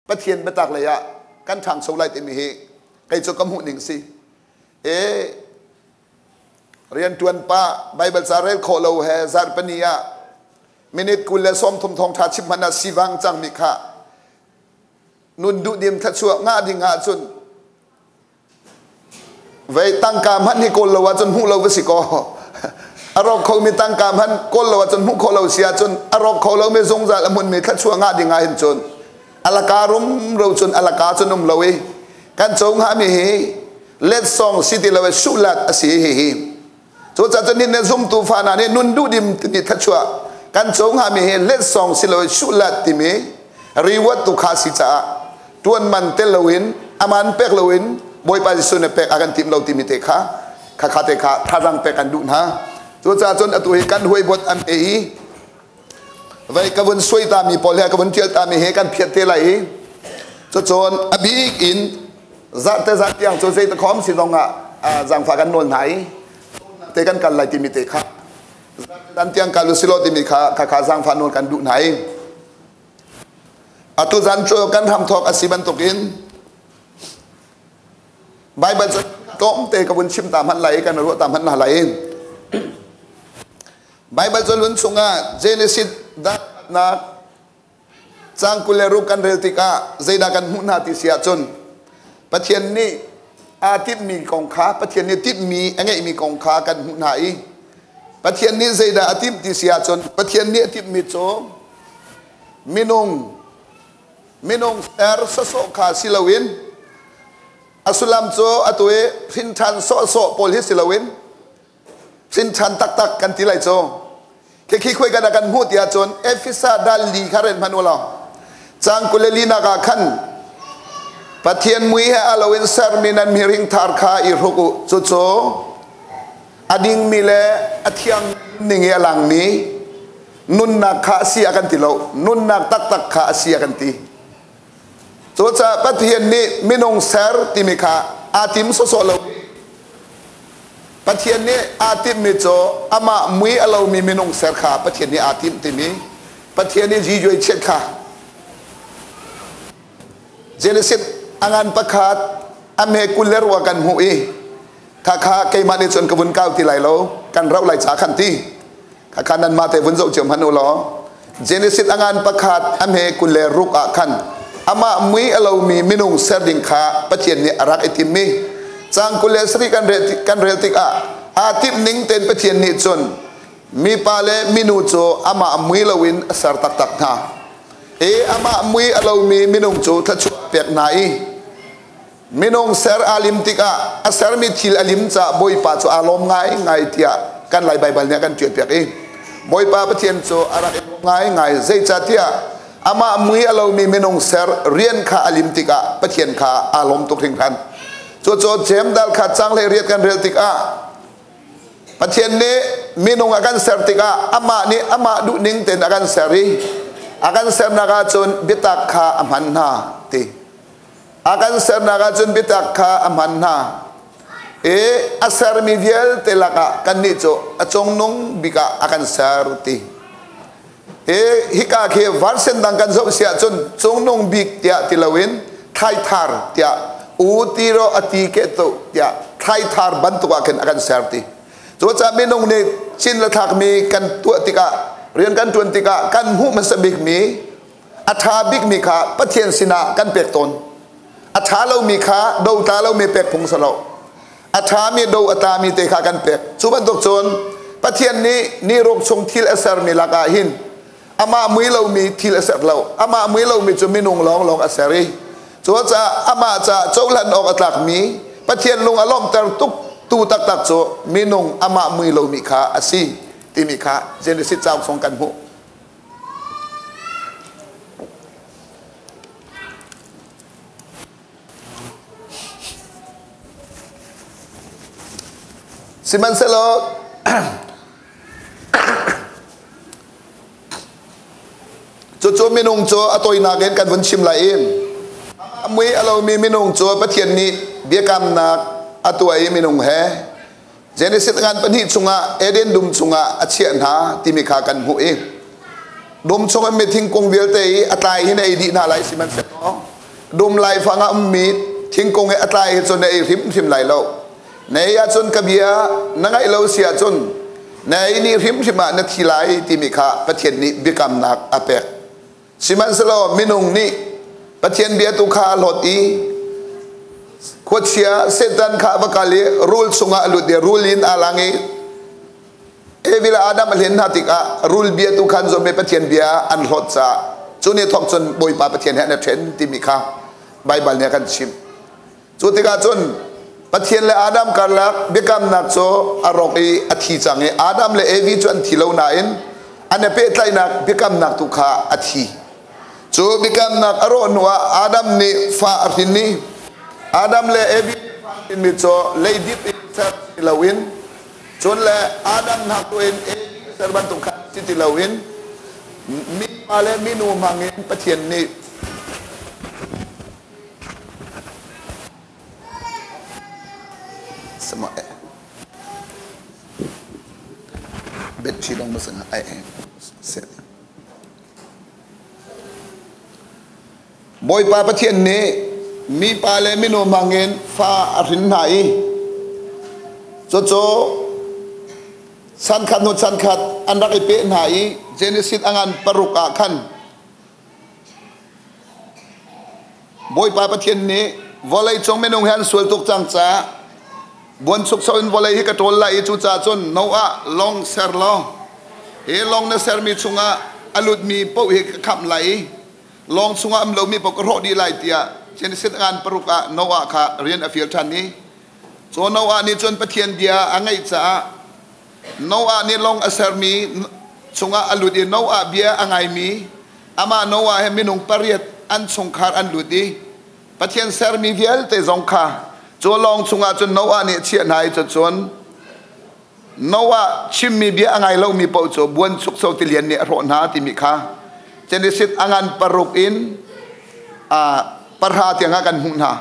ปะเทียนปะตักเลยอะกันทางโซไลติมีเฮไกจกำหูหนึ่งสิเรียนจวนป้าไบเบิลซาเรลโคโลเฮซาร์ปนียมินิตกุลเลส้มทมทองทัชิมันสิวังจังมิคะนุนดุดิมทัชวงาดิงาจุนไว้ตั้งกามฮันให้กลละวะจนหูเราวสิกออารมณ์เขามีตั้งกามฮันกลละวะจนหูเขาเราเสียจนอารมณ์เขาเราไม่ทรงใจละมุนมีทัชวงาดิงาเห็นจนอลาการุมเราจนอลากาจนนุ่มเราเอกันจงหามีเล็ดซองสิติเราสุลัดอสีเฮจนจากนี้เนี่ยซุ่มตูฟานาเนี่ยนุนดุดิมติดทัชวกันจงหามีเล็ดซองสิเราสุลัดติมีรีวัตตุขาสิจ้าจวนมันเตลวินอามันเป็กลวินบอยไปสุนเป็กอากันติมเราติมิเตคะข้าเตคะท่าจังเป็กกันดุนะจนจากจนอตุเหกันหวยบทอันเอไว้กวนสวยตามีพอแล้วกวนเจียตามีเหกันเพียรเทไลจนอบีอินจัดแต่จัดอย่างจนเสตะคอมสิตรงจังฝากันนวลไหนเตกันกันไลติมิเตคะดันเตียงกันลุสิโลติมิคะข้าจังฝานวลกันดุไหนอตุจันโจกันทำทอกอสิบันตกินไบเบิลจะก้มเตะกบุญชิมตามหันไหลกันรู้ตามหันไหลไบเบิลจะลุ้นสุงาเจเนซิสดักนักจังกุเลรุกันเรติกาเจดากันหุนาติเสียจนปะเทียนนี้อาทิตย์มีกองค้าปะเทียนนี้ทิศมีอันนี้มีกองค้ากันหุนาอีปะเทียนนี้เจดาอาทิตย์ติเสียจนปะเทียนนี้อาทิตย์มีโจมินงสโซคาสิลวินอัสุลัมโจอตัวพินทันโซโพลิสิลวินพินทันตักกันที่ไรโจแค่คิดคุยกันกันหูตีอาจนเอฟิซาดัลลีคาเรนพันวลาจังกุเลลีนากาขันปะเทียนมุยให้อาลวินซาร์มินันมิริงทาร์คาอิรุกุโจอดิงมิเลอธิยังนิงเอลังนี้นุนนักขาเสียกันที่เรานุนนักตักขาเสียกันที่ตัวจะปะเทียนนี้มินงเซอร์ติมิคาอาติมโซโซเราปะเทียนนี้อาติมมิโจอามามุยเรามีมินงเซอร์ขาปะเทียนนี้อาติมติมีปะเทียนนี้จีจวยเช็ดขาเจเลสิตอังานประคาดอเมกุลเลรวกันหูอีข้าเกยมาในส่วนกบุญก้าวที่ไหลเรากันเราไหลจากขันตีข้านั้นมาแต่วันโจเจียมฮันุล้อเจเลสิตอังานประคาดอเมกุลเลรุกอาขันอามามุยเรามีมินุงเสดิงขาปะเทียนนี้รักไอติมมีจังกุเลสรีกันเรติกอาทิมนิงเต็นปะเทียนนี้จนมีปาเลมินูโจอามามุยเราวินสารตักนาอามามุยเรามีมินุงโจทัชเปียกไหนมินุงเสรอาลิมติกาเสรมีทิลอาลิมจะบอยปาโจอารมณ์ไงเทียกันไหลใบบัลเนี่ยกันเจียเปียกบอยปาปะเทียนโจอะไรไงเจจัดเทียอามามุยเรามีมินงเซอร์เรียนข้าอลิมติกาปะเทียนข้าอารมณ์ตุกทิ้งทันโจเจมดัลข้าจังเลยเรียนกันเรียนติกาปะเทียนนี้มินงอาการเซอร์ติกาอามานี่อามาดูนิ่งเต็นอาการเซอรีอาการเซอร์นักจนบิตักข้าอามันนาตีอาการเซอร์นักจนบิตักข้าอามันนาอาเซอร์มีเดียลเตลักกันนี่โจจงนงบิกาอาการเซอร์ตีฮิกาเควาร์เซนดังกันเสียจนจงนงบิกเตียติลาวินไททาร์เตียอูติโรอติเกตุเตียไททาร์บันตุอากันอากันเซอร์ตีโจจะไม่นงเนี่ยชินละทักมีกันตัวติกาเรียนกันจวนติกากันหูมันสบิกมีอัฐาบิกมีขาปะเทียนสินากันเปียกตนอัฐาเรามีขาดูตาเรามีเปียกพงสโลอัฐามีดูอัตามีเตขากันเปียกสุบันตุกโจนปะเทียนนี้นิโรคชงทิลเอเซอร์มีลากาหินอามามุยเรามีทีละเสร็จเราอามามุยเรามีจะมินุงลองอาเสรีจัวจะอามาจะโจลันออกอัตลักมีปะเทียนลงอารมณ์แต่ตุกตูตักโจมินุงอามามุยเรามีขาอาซีที่มีขาเจนสิตเจ้าทรงกันหูสิมันเซโลโจมินงโจอตัวนักเรียนกันวันชิมลายมุยเรามีมินงโจปะเทียนนี้เบียกำนักอตัวมินงเฮเจนิสิตงานปนิจุงะเอเดนดุมจุงะอเชียนหาที่มีขากันหูดุมจุงะไม่ทิ้งกงเวลเตยอัตายที่ในดีน่าไรสิมันเสร็จ dum lai fanga mi thingkung e atlai chon nei rim lai lo nei a chon kabia nangai lo sia chon nei ni rim ma na thilai ti mi kha pathian ni bikam nak apek siman selo minung ni pathian bia tu kha lot i khotsia setan kha bakali rule sunga lu de rule in alangi evila adam len hatika rule bia tu khan zo me pathian bia an lot cha chuni thok chon boi pa pathian ha na thren ti mi kha bible ne kan chim chutika chon pathian le adam karlak bikam nak cho aroki athi change adam le evi chon thilo na in ane pe tlai nak bikam nak tu kha athi chu bikam nak aro nuwa adam ni fa arhini adam le evi in mi cho lady ser lawin chon le adam nak tu in evi serban tu kha ti lawin mi ale minu mangin pathian ni sama bet chilong masang ai set boy pa pathian ni mi pale minu mangin fa arin nai cho san khat no san khat andak ipe nai genesis angan paruka khan boy pa pathian ni volai chong menung han sul tuk chang cha buôn suk sau in volei hi ka tol lai chu cha chon no a long ser lo he long na ser mi chunga alut mi po hi kham lai long chunga am lo mi po ko ro di lai tia chen sit an paruka no a kha rian a fil than ni so no a ni chon pathian dia angai cha no a ni long a ser mi chunga alut i no a bia angai mi ama no a he minung pariat an chung khar an ludi pathian ser mi vial te zong kha cho long chunga chon noa ni chia nai cho chon noa chim mi bia angai lo mi po cho buan suk so ti lian ni ro na ti mi kha genesis angan paruk in parha ti anga kan hu na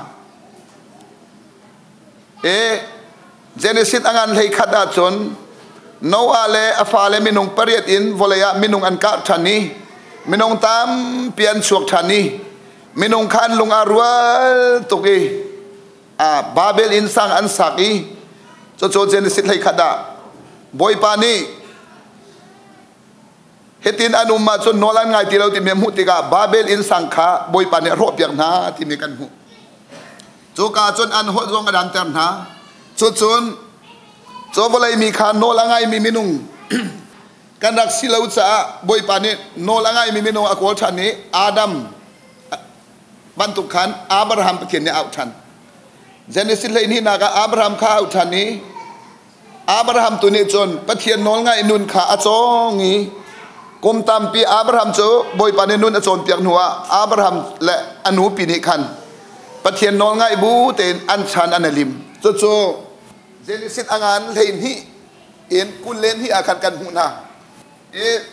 genesis angan lei khada chon noa le afa le minung pariat in volaya minung an ka thani minung tam pian suak thani minung khan lung arwal tuki Babel insang an saki cho genesis lai khada boy pani hetin anuma cho nolan ngai ti lo ti mem hu ti ka Babel insang kha boy pani ro piak na ti me kan hu cho ka chon an ho zong adan ter na cho bolai mi kha nolangai mi minung kan rak silau cha boy pani nolangai mi minung akol thani adam bantu khan abraham pakin ne out than Genesis lai ni naga Abraham kha uthani Abraham tu ni chon pathian nol ngai nun kha achongi kum tampi Abraham cho boy pane nun achon piak nuwa Abraham le anu pi ni khan pathian nol ngai bu ten an chan analim cho Genesis angan lai ni in kulen hi akan kan huna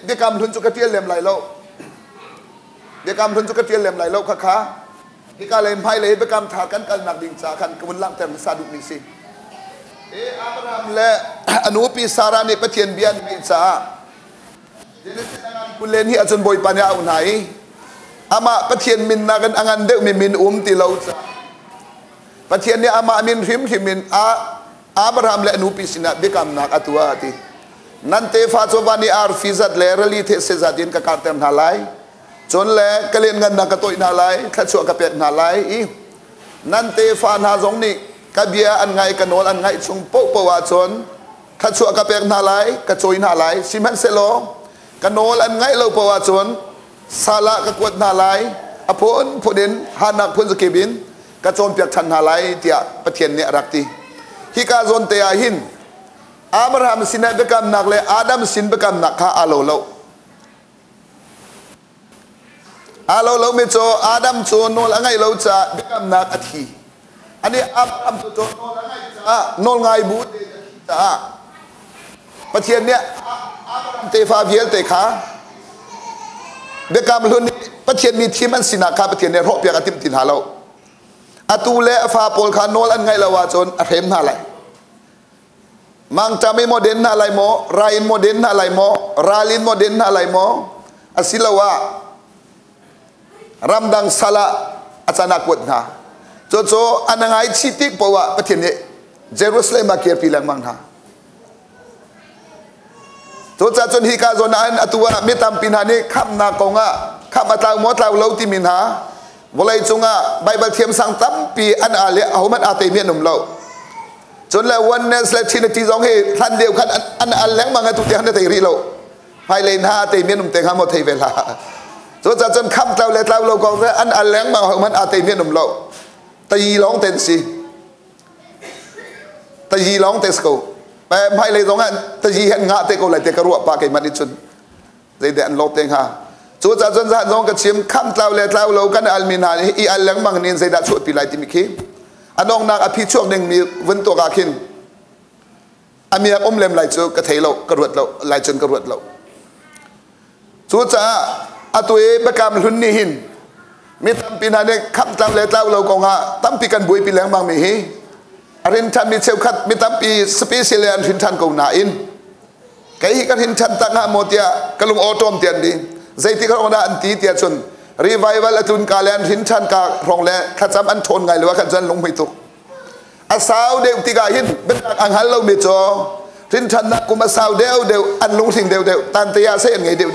bekam thun chu ka tiel lem lai lo bekam thun chu ka tiel lem lai lo kha hi ka lem phai le bekam tha kan kal nak ding cha kan kun lang tem sa du ni si Abraham le anu pi Sara ni pathian bian mi cha Genesis angan kulen hi achon boy pan ya unai ama pathian min na kan angan de mi min ti lo cha pathian ni ama min him min Abraham le anu pi sina bekam nak atua ti nan te fa cho bani ar fizat le rali the se zadin ka kartem na lai chon le kalen ngan na ka toi na lai kha chu ka pet na lai i nan te fa na zong ni ka bia an ngai ka nol an ngai chung po wa chon kha chu ka pet na lai ka choi na lai siman se lo ka nol an ngai lo po wa chon sala ka kwat na lai apon phoden hanak phun zu kebin ka chon pek than na lai tia pathian ne rakti hi ka zon te a hin Abraham sin bekam nak le Adam sin bekam nak kha alo lo me cho Adam cho nol angai lo cha bekam nak athi ani Abraham cho nol angai cha nol ngai bu te cha pathian ne Abraham te fa viel te kha bekam lun pathian mi thiman sina kha pathian ne ro pya ka tim tin halo atu le fa pol kha nol an ngai lawa chon a them na lai mang chami moden na lai mo rain moden na lai mo ralin moden na lai mo asilawa ramdang sala อาจารย์นักวดนะโจอันนั้นไงชิติกเพราะว่าประเทศนี้เยรูซาเล็มมาเกี่ยวปีแรงมังนะโจจนฮิกาโจนั้นตัวไม่ตามปีนานี้ข้ามนากงะข้ามอัตลาวมดลาวเลาติมินหาวลัยจงะไบเบิลเทียมสังตั้มปีอันอาเลเอามันอาเตมียนุ่มเราจนแล้ววันนี้สเลชินที่สองให้ท่านเดียวกันอันอาแรงมังตุเตียนได้ตีรีเราไฮเลนฮาเตมียนุ่มเตงหามดเทเวลาจนข้ามเราเลยเราก็ว่าอันอาแรงมังมันอาเตมียนุ่มเราตีร้องเต้นสิตีร้องเตสโกไปไม่เลยตรงนั้นตีเห็นงาเตโกเลยเตกรัวปากไอ้มันนี่จนใจเด่นโลเตงฮาจนน้องกระชิมข้ามเราเลยเรากันอัลมินาอีอัลแรงมังนี่ใจดัชวดปีไรที่มีขี้อันน้องนางอภิช่วงหนึ่งมีวันตัวกาขินอามีอมเล็มไหลจนกระเทยเรากระรวดเราไหลจนกระรวดเราจนอัตัวเองประกามหุ่นนี่หินมีตั้มปีนั้นเนี่ยขับตั้มเลยเรากงฮะตั้มปีกันบุยปีแรงบางมีฮีอรินทันมีเซลคัดมีตั้มปีสเปเชียลอรินทันกงนาอินไก่กันหินทันตั้งหาโมเตียกลุงออโตมเตียนดีใจที่เขาได้อันตีเตียจนรีไววัลตุนกาแลนหินทันการองแลขัดจำอันทนไงหรือว่าขัดจำลงไม่ตุกอาสาวเดียวติกาหินเป็นอังหันเราไม่จอหินทันนักกุมาสาวเดียวอันลงสิ่งเดียวตันเตียเส้นไงเดียว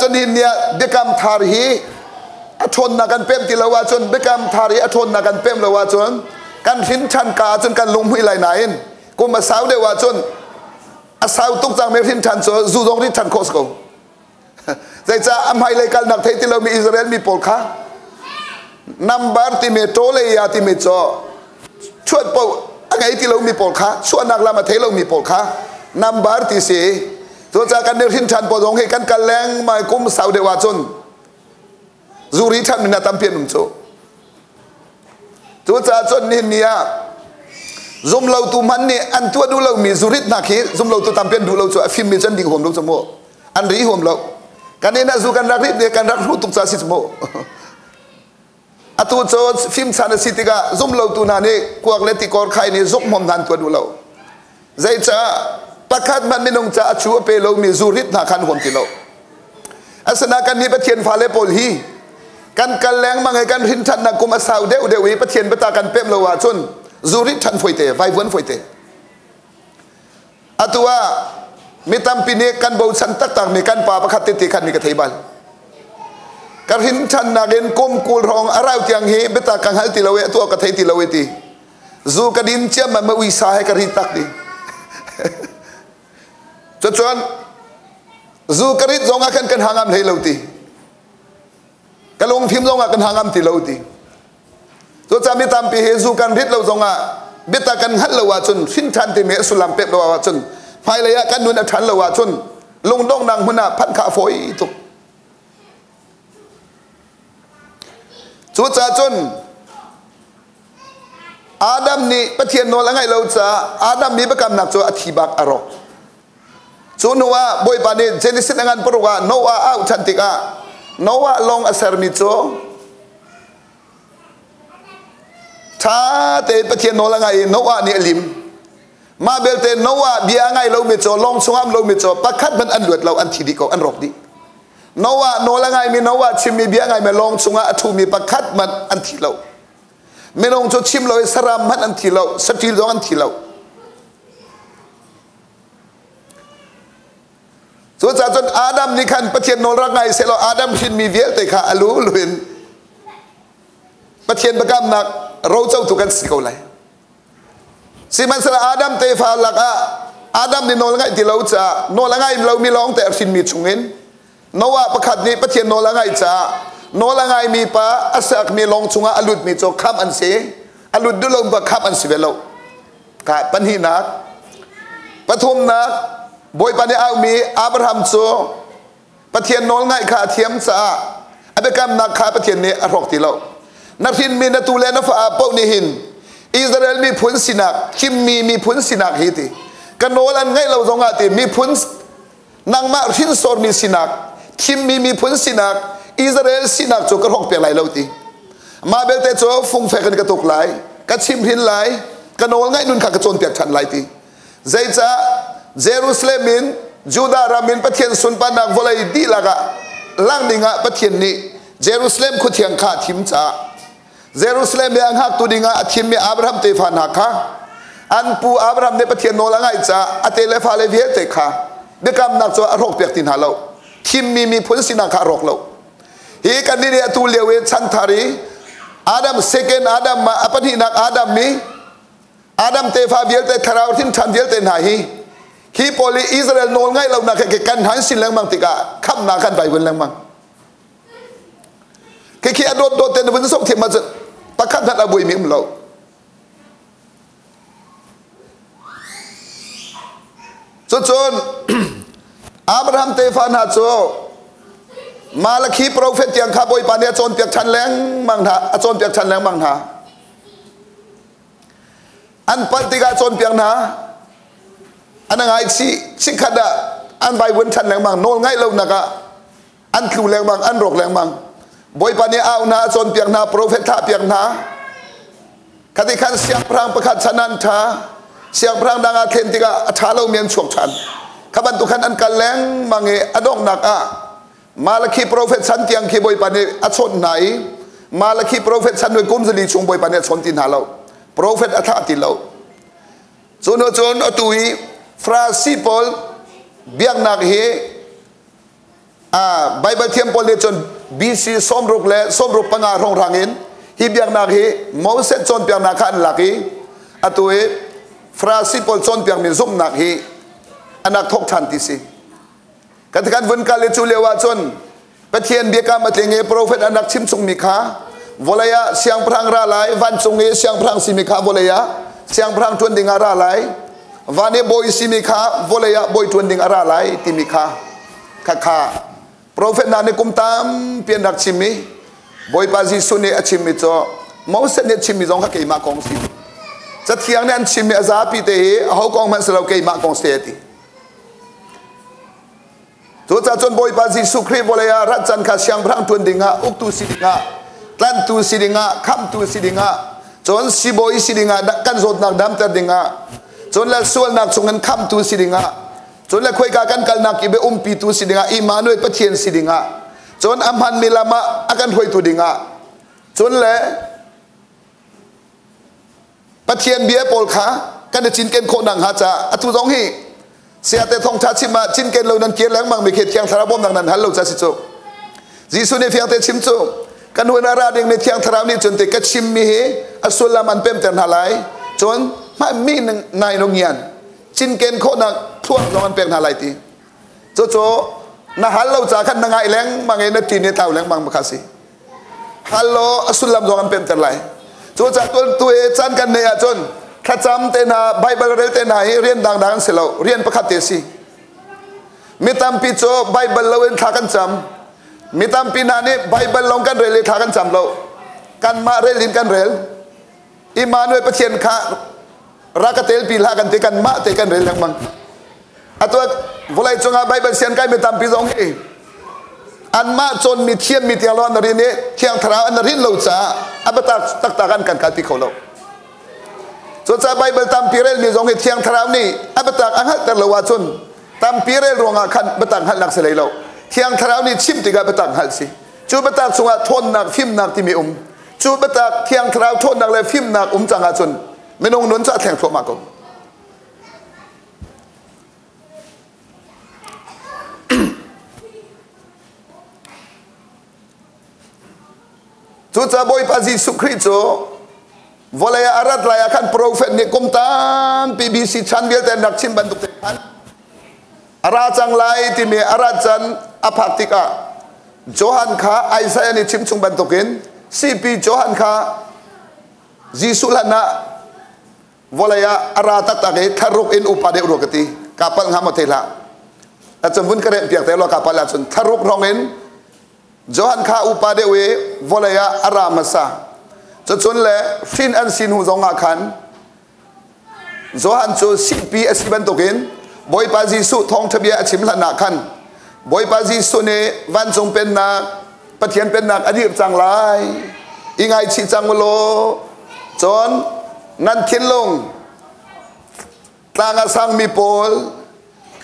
จนหินเนี่ยเด็กกำทารีอทนนักันเพิ่มติละว่าจนเบกามทารีอทนนักันเพิ่มละว่าจนกันหินชันกาจนกันลงห้วยไหลไหนกูมาสาวเดียวว่าจนอาสาวตุกจังเมหินชันโซจูดงริชันโคสโกใจจะอำไฮเลยกันนักเทติเรามีอิสราเอลมีปอลค่ะนัมบาร์ติเมโตเลยยาติเมโจชวดปออะไรที่เรามีปอลค่ะชวดนักละมาเทเรามีปอลค่ะนัมบาร์ติเสตัวจากกันเดินหินชันปอลงให้กันกันแรงมากุมสาวเดียวว่าจนจูริทันมินาตัมเปียนุ่มโจตัวจ่าจนนี่เนี่ยซุ่มเราตุมันเนี่ยอันตัวดูเรามีจูริตนักขี้ซุ่มเราตัวตัมเปียนดูเราโจฟิล์มมีจันดิ่งห่วงเราสมโมอันรีห่วงเรากันเนี่ยนะจูกันรักริบเนี่ยกันรักรู้ตุกจ่าสิสมโมอัตัวโจฟิล์มชาเนสิติกาซุ่มเราตัวนั้นเนี่ยกวกเลติกอร์ใครเนี่ยซุกมอมนันตัวดูเราใจจ่าประคัดมันไม่นงจ่าชัวเปเรามีจูริตนักขันห่วงที่เราอาสนะกันนี้ประเทียนฟ้าเลปอลฮีกันกันแรงมังไงกันหินทันนักกุมาสาวเดียววิประเทียนประตากันเพิ่มละว่าจนจูริทันฝอยเตะไฟวนฝอยเตะอัตัวมีตั้มปีนี้กันบูชันตักต่างมีกันป่าประคัตติกันมีกระเทยบัลกันหินทันนักเงินกุมกูรองอาราวเตียงเฮเบตากังฮัลติลาเวตัวกระเทยติลาเวตีจูกระดินเชื่อมันไม่วิสาให้กันหินตักดีจนจูกระดินจงอากันหางามเลยเลวตีกะลงพิมพ์ลงกันหางามติเลวตีตัวจามิตามปีเฮซูกันริดเราจงอ่ะเบตากันฮัลลาวาจนสินทันติเมสุลัมเป๊บลาวาจนภายระยะกันนุนทันลาวาจนลงดงนางหุนาพันขาฝอยตุกตัวจาจนอาดัมนี่ประเทียนโนละไงเราจะอาดัมมีประกำหนักตัวอธิบักอารมณ์ส่วนว่าบอยปานีเจนิสิตงานปรว่าโนอาเอาชันติกาโนวาลงอาศัยมิโซถ้าเตะประเทศโนละไงโนวานี่ลิมมาเบลเตโนวาเบียไงเรามิโซลงสงามเรามิโซปักขัดมันอันเดือดเราอันทีดีก็อันรบดีโนวาโนละไงมีโนวาชิมมีเบียไงมาลงสงามทูมีปักขัดมันอันทีเราไม่ลงจดชิมเราสรามมันอันทีเราสติลอันทีเราส่วนจนอาดัมนี่ขันประเทศโนรักไงเสร็จแล้วอาดัมชินมีเวียแต่ข้าอลูลุนประเทศประกำนักเราเจ้าตุกันสิเขาเลยสิมันสละอาดัมเตฟาลักอาดัมนี่โนรักไงที่เราจะโนรักไงเรามีร้องแต่ชินมีชุงเงินโนว่าประคัดนี้ประเทศโนรักไงจะโนรักไงมีป้าอาศักมีลองชุงอลุดมีโจข้ามอันเสอลุดดูลงประข้ามอันสิเวลกะปัญหานักปฐมนักบอยปานเอามีอับราฮัมโซประเทียนโนลง่ายขาเทียมซาอับกรรมนักขาประเทียนนี้อรกติเรานักหินมีนตูเลนฟ้าเป้านิหินอิสราเอลมีพุนสินักคิมมีพุนสินักฮิติกันโนลันง่ายเราจงอาติมีพุนนางมาหินโซมีสินักคิมมีพุนสินักอิสราเอลสินักโจกระหกเปียไหลเราติมาเบลเตโจฟุงเฟกันกระตุกไหลกระชิมหินไหลกันโนง่ายนุนขากระโจนเปียกฉันไหลติใจจะเยรูซาเล็มินจูดารามินประเทศสุนปานักวลัยดีละกะล่างดิ่งะประเทศนี้ เยรูซาเล็มขุเทียงขาทิมจ่าเยรูซาเล็มยังหักตุดิงาทิมมีอับราฮัมเตฟานักค่ะอันปูอับราฮัมเนี่ยประเทศโนลังไงจ่าอเตเลฟาเลเวียเตค่ะเด็กกำนักจ่ารกเปียกตินหาเราทิมมีพ้นสินาคารกเราฮีกันนี่เนี่ยตูเลเวชันทารีอาดัมเซกันอาดัมมาอปนินักอาดัมมีอาดัมเตฟาเวียเตทาราวทินทันเวียเตนาฮีฮีโพลีอิสราเอลโนลไงเราหนักแค่กันหันสินแรงมังติกาข้ามนากันไปวันแรงมังแค่ขี้อดเต็นวันส่งเทียมมาจะประคับทันอาบุยมีมเราจนอับราฮัมเตฟานาโจมาลคีโปรเฟตยังข้าบอยปานเนี่ยจนเปียกชันแรงมังทาจนเปียกชันแรงมังทาอันปฏิกาจนเปียกนาอันนั้นไงสิขัดอันใบวันชันแรงมังโนง่ายเราหนักอันคิวแรงมังอันรกแรงมังบอยปานเนี่ยเอานาจนเปียกนาโปรเฟตท่าเปียกนาคติขันเสียงพรางประคัตชนันทาเสียงพรางดังอาเทนติกาอัฐาเราเมียนฉกชันขบันตุขันอันกันแรงมังเออดงหนักมาลคีโปรเฟตชันเตียงคีบอยปานเนี่ยอัชนไหนมาลคีโปรเฟตชันโดยกุมสลีชงบอยปานเนี่ยชนตินหาเราโปรเฟตอัฐาติเราจนอตุยฟราซิปอลเบียงนักเฮไบเบิลเทียมปอลเลจนบีซีสมรุกและสมรุกปังอารงรังเงินฮีเบียงนักเฮมอเสจนเปียงนักขันหลักเฮอตุยฟราซิปอลจนเปียงมีซุ่มนักเฮอันนักทกทันติสิกันที่การวันการเลจูเลวาจนประเทศเบียกามาเตงเอโปรเฟตอันนักชิมซุงมิคาวลายะเสียงพรังราไลวันซุงเอเสียงพรังซิมิคาวลายะเสียงพรังทวนดิงอาราไลวันเอบอยซิมิคาวลายะบอยทวนดิงอาราไลติมิคาค่ะโปรเฟตนันเนกุมตามเปลี่ยนนักชิมิบอยปาซิสุเนอชิมิโจมอสเนชิมิจงฮักเกยมากองสิจะเที่ยงนั้นชิมิอาซาปิเตะเขากองมันสลาวเกยมากองเสียติตัวจ่าจนบอยปาซิสุครีบวลายารัจันข้าเสียงพรังทวนดิงาอุกตูสิดิงากลันตูสิดิงาคำตูสิดิงาจนสิบอยสิดิงากันจดนักดำตัดดิงาจนละส่วนนักส่งเงินคำตูสิดิงาจนละคุยกันกันนักอิเบอุมปีตูสิดิงาอิมานุเอปะเทียนสิดิงาจนอัมพันมิลามะอากันหวยตูดิงาจนละปะเทียนเบียปอลขากันจะจินเกนโคนังฮาจ่าอตุจงฮีเสียแต่ทองชาชิมาจินเกนเรานั้นเกียร์แรงมังไม่เขียนเทียงทารบมดังนั้นฮัลโหลจ้าสิโจจีสุนีเฟียงเตชิมโจกันหัวนาราเด้งในเทียงทาราวนี้จนเตกัชิมมีอสุลามันเป็นแต่หาไหลจนไม่มีนายนงเงียนจินเกนโคนักทั่วเรามันเป็นหาไหลตีโจนะฮัลโหลจ้าขันนางไอแรงมังเอเนตีเนต้าแรงมังมาคาสิฮัลโหลอสุลามเรามันเป็นแต่ไหลโจจากตัวเอจันกันเนี่ยจนข้าจำเตนะไบเบิลเรเตนะเรียนดังๆเสร็จแล้วเรียนประคัตเตสิมิตามปีโจไบเบิลเราเองข้ากันจำมิตามปีนานี่ไบเบิลลงกันเรลข้ากันจำเรากันมาเรลินกันเรลอิมานุเอปเชียนข้ารักเตลปีลากันเตกันมาเตกันเรลยังมังอัตัววลัยจงอาไบเบิลเชียนใกล้มิตามปีจงเออันมาจนมีเทียมมีเทียงร้อนนรินเนี่ยเทียงทราวอันนรินเราจ้าอับตักตากันกันที่เขาเราส่วนจะไบเบิลตามพิเรลมีสองเหตุเทียงทราวนี่อับตักอันหัดแต่ละว่าจนตามพิเรลรวงอาคันบัตักหัดหนักเสลยเราเทียงทราวนี่ชิมติกาบัตักหัดสิจูบัตักสงะทนหนักฟิมหนักที่มีจูบัตักเทียงทราวทนหนักเลยฟิมหนักจังอาจนไม่นงนุนจะแทงโผล่มากงจูจะบอยปาซิสุคริโจวลายอารัดลายอาคันโปรเฟตเนี่ยกุมตามปีบีซีชันเบียลแต่นักชิมบันทุกเต็มอาราจังไลที่มีอาราจันอภัติกาโจฮันคาไอซายนี่ชิมชุงบันทุกินซีพีโจฮันคาจิสุลานะวลายอาราตักตะเกทารุกอินอุปาเดอุรกติกาปัลฮามาเทละแต่จนวุ่นกระเด็นเปียกแต่เรากาปัลละจนทารุกรองอินโจฮันคาอุปาเดเววลายอารามาซาจนเลยฟินอันสินหูจงอาคันโจฮันโจสิปีอสิบันตุกินบอยปาจิสุทองทะเบียชิมละนักขันบอยปาจิสุเนวันจงเป็นนักปะเทียนเป็นนักอดีตจังไรอีไงชิจังวโลจนนันเทียนลงตางอาสังมีโพล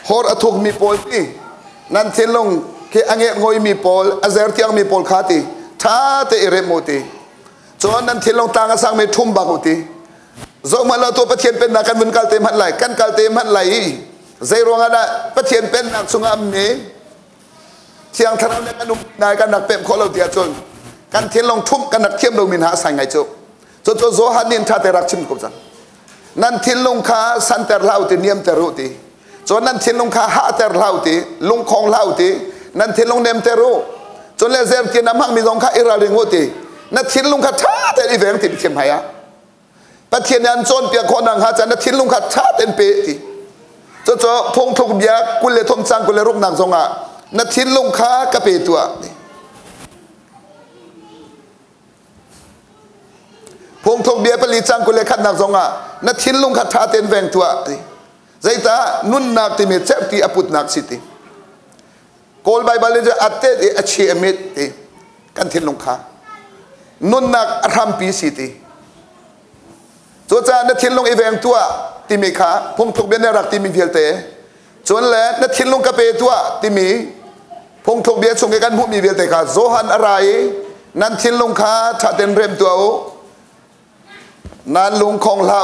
โหดอทุกมีโพลที่นันเทียนลงเคอังเงยมีโพลอาเซอร์เทียงมีโพลขาตี ท้าเตะเรโมตีจนนั้นทิ้งลงตางสังไม่ทุ่มบางอุตีโจมาเราตัวประเทียนเป็นนักการบุญการเต็มหันไหลกันการเต็มหันไหลใจรวงอะไรประเทียนเป็นนักสุงามนี้เที่ยงทารในกันนุ่มนายกันนักเต็มคนเราเดียจนกันทิ้งลงทุ่มกันนักเทียมลงมินหาสังไงจบจนโจฮันนินท่าเตรักชิมกุบจันนั่นทิ้งลงข้าสันเตอร์เล่าตีเนียมเตอรุตีจนนั้นทิ้งลงข้าหาเตอร์เล่าตีลุงคงเล่าตีนั่นทิ้งลงเนมเตอรุจนเลเซอร์กินน้ำมันมีลงข้าอิราเริงโอตีนั่นทิ้งลงข้าท่าเตอร์อีเวงตีเข็มหายะปะเทียนยันจนเปียคนนังหาจันนั่นทิ้งลงข้าท่าเต็มเปตีจนพงทุกเบียกุลเลทมจังกุลเลรุกนางทรงอ่ะนั่นทิ้งลงข้ากระเปตัวพงทุกเบียผลิตจังกุลเลขัดนางทรงอ่ะนั่นทิ้งลงข้าท่าเต็มแวงตัวใจตานุ่นนักที่มีเจ็บที่อปุตนักสิติโกลไบเบิลจะอัตเตออัชเชอเมตติกันทิ้งลงข้านุ่นนักรำปีสิติจนจะนั่นทิ้งลงอีแวงตัวที่มีข้าพงทุกเบียนรักที่มีเพียลเตจนแล้วนั่นทิ้งลงกระเปตัวที่มีพงทุกเบียชงกันผู้มีเพียลเตข้าโซฮันอะไรนั่นทิ้งลงข้าชาเต็นเริ่มตัวนั่นลุงของเรา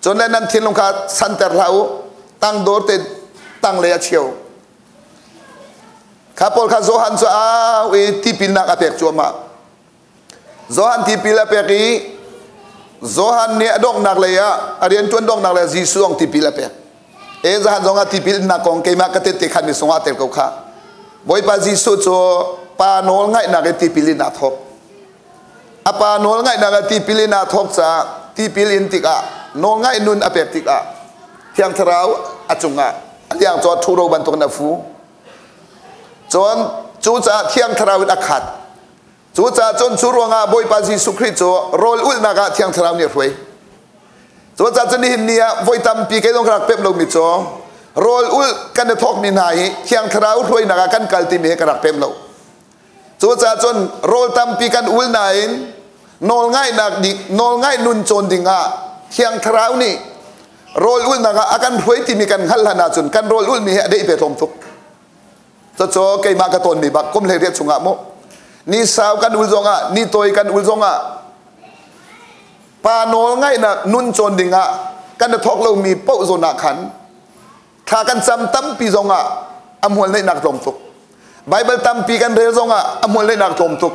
จนนั้นทิ้งลงข้าสันเตอร์เราตั้งโดดเตตั้งเลยเชียวข้าพอข้าโซฮันจะเอาที่พินักอเปกจัวมาโซฮันที่พิลาเปกีโซฮันเนี่ยดอกนักเลยอะเรียนจวนดอกนักเลยจีสุงที่พิลาเปกโซฮันจงอาที่พิลนักของเกมากัตเตขันมิสงอาเตลเขาข้าบ่อยปาจีสุโจปาโนลง่ายนักที่พิลินาทบอปาโนลง่ายนักที่พิลินาทบจะที่พิลินติกะโนง่ายนุนอเปกติกะเที่ยงเท้าอาจุงะอันยังจอดทูโรบันตงนาฟูจนจูจ่าเที่ยงเท้าอักขัดจูจ่าจนชูรวงาบอยปาจีสุคริโจโรลอุลนากะเที่ยงเท้าเนี่ยรวยจูจ่าจนหินเนี่ยบอยตำปีเกต้องรักเป๊ปลงมิโจโรลอุลกันทอกมินายเที่ยงเท้ารวยนากะกันกัลติมีกรักเป๊ปลงจูจ่าจนโรลตำปีกันอุลนายโนง่ายนักดิโนง่ายนุนโจนดิงะเที่ยงเท้านี่โรลอุลนากะอากันรวยที่มีกันขันลานาจนกันโรลอุลมีได้ไปทมทุกจะโจเกยมากระตนมีบักกุมเลยเรียกชงะโมนี่สาวกันอุลจงะนี่ตัวกันอุลจงะปาโนง่ายนะนุนโจนดิงะกันจะทอกเรามีเป้าโซนักขันถ้ากันจำตั้มปีจงะอมวลในนักลมทุกไบเบิลตั้มปีกันเรือจงะอมวลในนักลมทุก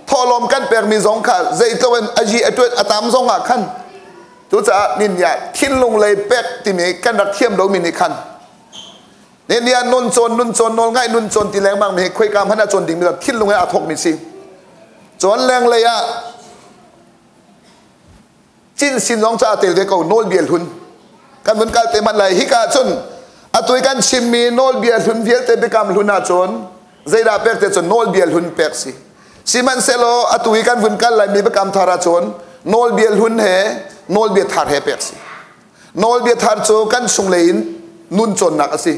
ทอลมกันเปิดมีจงค่ะใจตัวเป็นอจีอตัวตามจงะขันตัวจะนินยาทิ้งลงเลยเป๊กที่มีกันรักเทียมเรามีในขันเนี่ยนุนโจนโนง่ายนุนโจนตีแรงบางมีคุยการพัฒนาโจนดิ่งมีแบบทิ้งลงให้อาทกมีสิโจนแรงเลยอะจิ้นสินน้องจ่าเตลเวก็โนลเบียร์หุนกันเหมือนกันแต่มันเลยฮิกาจนอาตุยกันชิมมีโนลเบียร์หุนเบียร์เตไปกำหุนอาโจนใจดาเป็กเตจนโนลเบียร์หุนเป็กสิสิมันเซโลอาตุยกันหุนกันเลยมีไปกำทาราโจนโนลเบียร์หุนเฮโนลเบียร์ทาร์เฮเป็กสิโนลเบียร์ทาร์โจกันสุงเลยนุนโจนนักสิ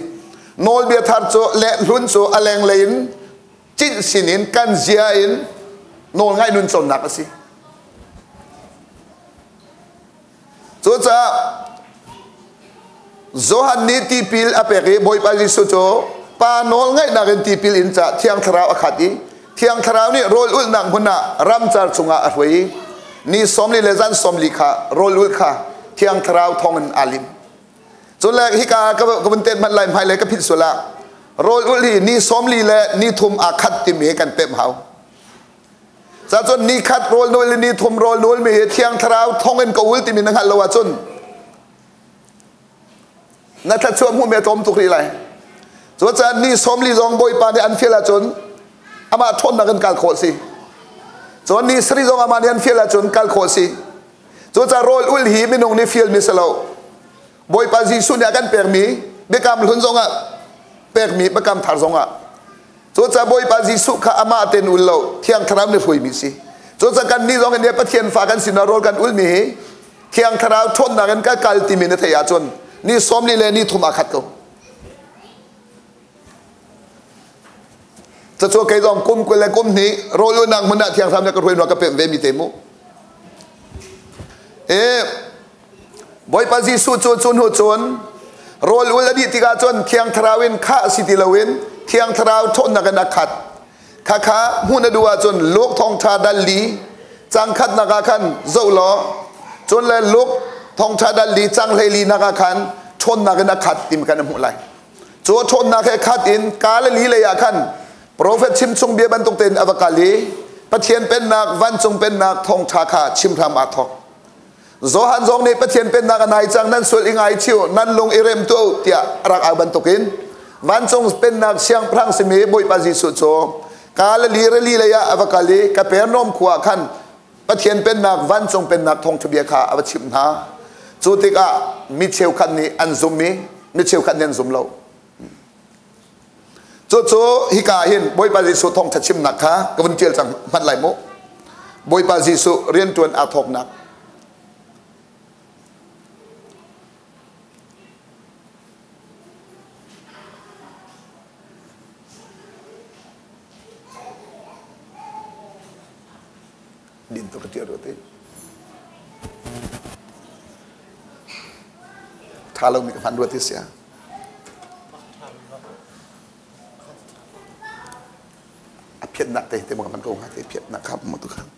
โนลเบียทาร์โจเละลุนโจอเลงเลนจิ้นสินินกันเจียอินโนลง่ายนุนโจนักสิโจจะโจฮันนี่ทีพิลอเปรีบอยปาริสุโจปาโนลง่ายนักทีพิลอินจะเที่ยงทราวอขัดีเที่ยงทราวนี่โรลอุลนังพุนะรัมจาร์สุงะอรวยนี่สมลีเลซันสมลีค่ะโรลอุลค่ะเที่ยงทราวทองอันอาลิมจนแรกฮิกาก็เป็นเต็มมันไหลไม่เลยก็พิสูจน์ละโรลอุลีนี่สมลีและนี่ทุมอาคัดติมีกันเต็มเขาจากจนนี่คัดโรลนูลนี่ทุมโรลนูลมีเที่ยงทราวท่องเงินกอุลติมีนังหันละว่าจนนั่นถ้าช่วงหัวเมียทมตุกรีไรจนจะนี่สมลีจงบอยปานในอันเฟียละจนอามาทนนักกันการโคสิจนนี่สรีจงอามาในอันเฟียละจนการโคสิจนจะโรลอุลีไม่นงในเฟียลมิสลาบอยปาจีสุนยากันเปิดมีเบกามลุนซงะเปิดมีเบกามทาร์ซงะจนจะบอยปาจีสุขอามาเตนุลโลเที่ยงทรามในฟุยมีสิจนจะกันนี่ซงกันเนี่ยปะเทียนฝากันสินารอกันอุลมีเที่ยงทราวทนนักกันก็กัลติมินเทียจนนี่สมลีเลนี่ทุมาขัดเขาจะช่วยใครจงกุมกุลและกุมนี้โรลุนังมันเที่ยงทรามเนี่ยก็รวยนักก็เป็นเวมิเตมุบอยปาจีสุโจนหัวโจนโรลอุลดีติกาจนเที่ยงทราวินข้าสิติลาวินเที่ยงทราวทนนักนักขัด ข้าหุ่นดูว่าจนลูกทองชาดัลลีจังคัดนักขันโจล้อจนเลยลูกทองชาดัลลีจังเลยลีนักขันชนนักนักขัดติมกันหุ่นไรโจชนนักขัดอินกาลลีเลยขันโปรเฟตชิมชงเบียบันตุกเต็นอวกาลีปะเทียนเป็นนักวันจงเป็นนักทองชาขาชิมพรามอาทอกโจฮันจงในปะเทียนเป็นนักนายจังนั้นส่วนอิงไอชิวนั้นลงอิเรมตัวเตียรักอาบันตุกินวันจงเป็นนักเชียงพรังสมีบุยปาจิสุโจกาลลีเรลีเลยอวกาลีกับเปรนมขวาขันปะเทียนเป็นนักวันจงเป็นนักทองชเบียขาอวชิมนาจุติกะมิเชลขันนี้อันซุมมีมิเชลขันนี้อันซุมเราจู่ฮิกาหินบอยปาจิสุทองทัชิมนักค่ะกวนเจียลจังมันไหลมุบอยปาจิสุเรียนจวนอาทอกนักดินตัวกระเจียดตัวถ้าเรามีพันด้วยที่เสียเพียรหนักแต่มันมันโกงฮะแต่เพียรหนักครับหมดทุกครั้ง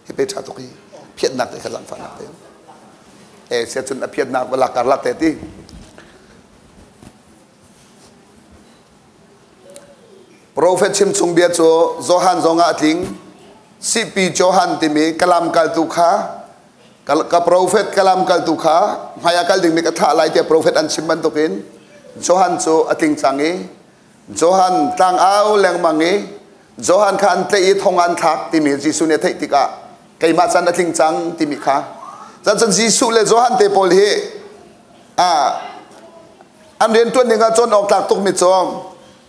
ที่เป็นชาตุกีเพียรหนักแต่ขลังฝันหนักแต่เสียจนเพียรหนักเวลาการละแต่ที่โปรเฟตชิมซุงเบียโจโจฮันโจงอาทิงสิปีโจฮันติมีกลามกัลตุขากับโปรเฟตกลามกัลตุขาหายากัลดิ่งมีกระทะลายเจ้าโปรเฟตอันชิมบันตุกินโจฮันโจอาทิงจังงี้โจฮันตังเอาแรงมังงี้โจฮันคันเตยทองอันทักติมีจิสุเนเทติกะไกมาจันอาทิงจังติมีขาจันจิสุเลโจฮันเตโพลีอันเรียนตัวหนึ่งก็จนออกจากตุกมิจอม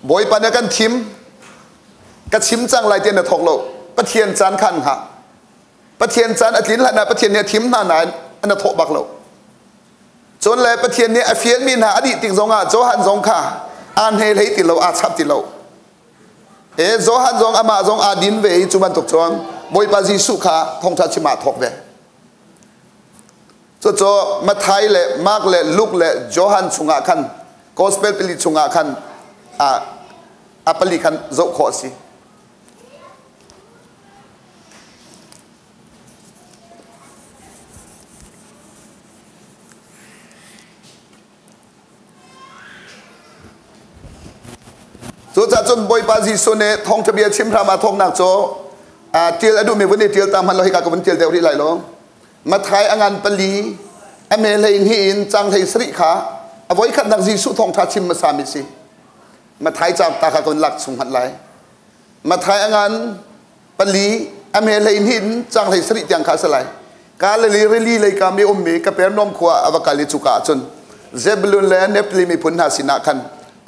บอยปันกันทิมกระชิมจังไรเตียนทองโลปะเทียนจันขันค่ะปะเทียนจันอธินละนะปะเทียนเนี่ยทิมหน้าไหนอันนั้นทบักโลจนเลยปะเทียนเนี่ยเฟียนมีนาอดีตติงซงอ่ะโจฮันซงค่ะอันเฮเลยติโลอาชับติโลโจฮันซงอามาซงอาดินเวจุบันตกจวงบอยปาจิสุขาทองทัชมาทอกเวโจมาไทยเลยมากเลยลุกเลยโจฮันสุงาขันกอสเปลปลิสุงาขันอัปลิคันโจโคสิโจจะจนบอยปาจิสุเนทองทะเบียนชิมพระมาทองนักโจเจียลอดูมีวันนี้เจียลตามมันเราให้กับวันเจียลเดียวที่ไหลลงมาไทยงานปลีอเมรินหินจังไทยสริขาเอาไว้ขัดนักจิสุทองทัชิมมาสามิสิมาไทยจากตาขคนหลักสุงหันไหลมาไทยงานปลีอเมรินหินจังไทยสริจังขาสลายกาลลีเรลีเลยกามีอมมีกับเปรนมขวาอวกาลิจุกาจนเซบลุนเลนเนปลีมีพุนหาสินาคัน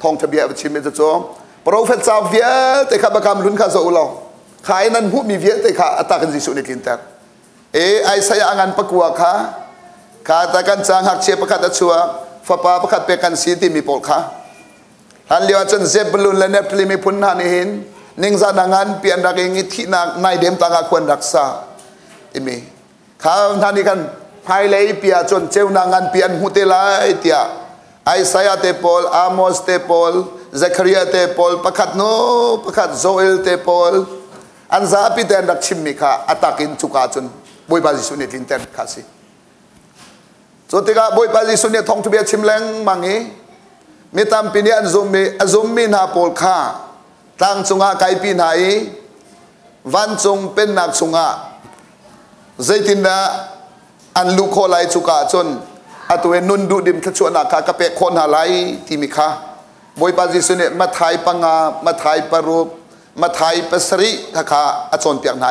ทองทะเบียนชิมเมจโจโปรเฟตซาเวียแต่ข้าประกำลุนข้าโซอุลขายนั้นผู้มีเวียแต่ข้าอัตตากันจิสุในกินแต่ไอสายงานประกวดข้าตะกันจางหักเชียประคัดชัวฟ้าป่าประคัดเปกันสีที่มีปกข้าฮันเลียวจนเซบลุนและเนปลีมีพุนหานิหินนิ่งจานงานเปลี่ยนรักเองที่นายเดมต่างควรรักษาที่มีข้าท่านนี้กันภายเลยเปียจนเจ้านางานเปลี่ยนหุเตลายเตียไอสายเตปอลอามอสเตปอลเซคารียเตปอลประคัดโนประคัดโซเอลเตปอลอันซาปิเตนรักชิมมิข้าอัตตากินจุกาจนบอยปาจิสุเนตินเตนข้าสิจนที่ข้าบอยปาจิสุเนทองทะเบียนชิมแรงมังงี้มีตามปีนี้อันซุมมีนาปอลข้าตั้งสุงาไกปีไหนวันจงเป็นนักสุงาใจตินนะอันลูกโคไลจุกาจนอัตเวนุนดูดิมทัชวนาคากระเปะคนหาไลที่มีข้าบอยปาจิสุเนมาไทยปังงามาไทยปรูปมาไทยเปสริข้าอาจนเปียกไหน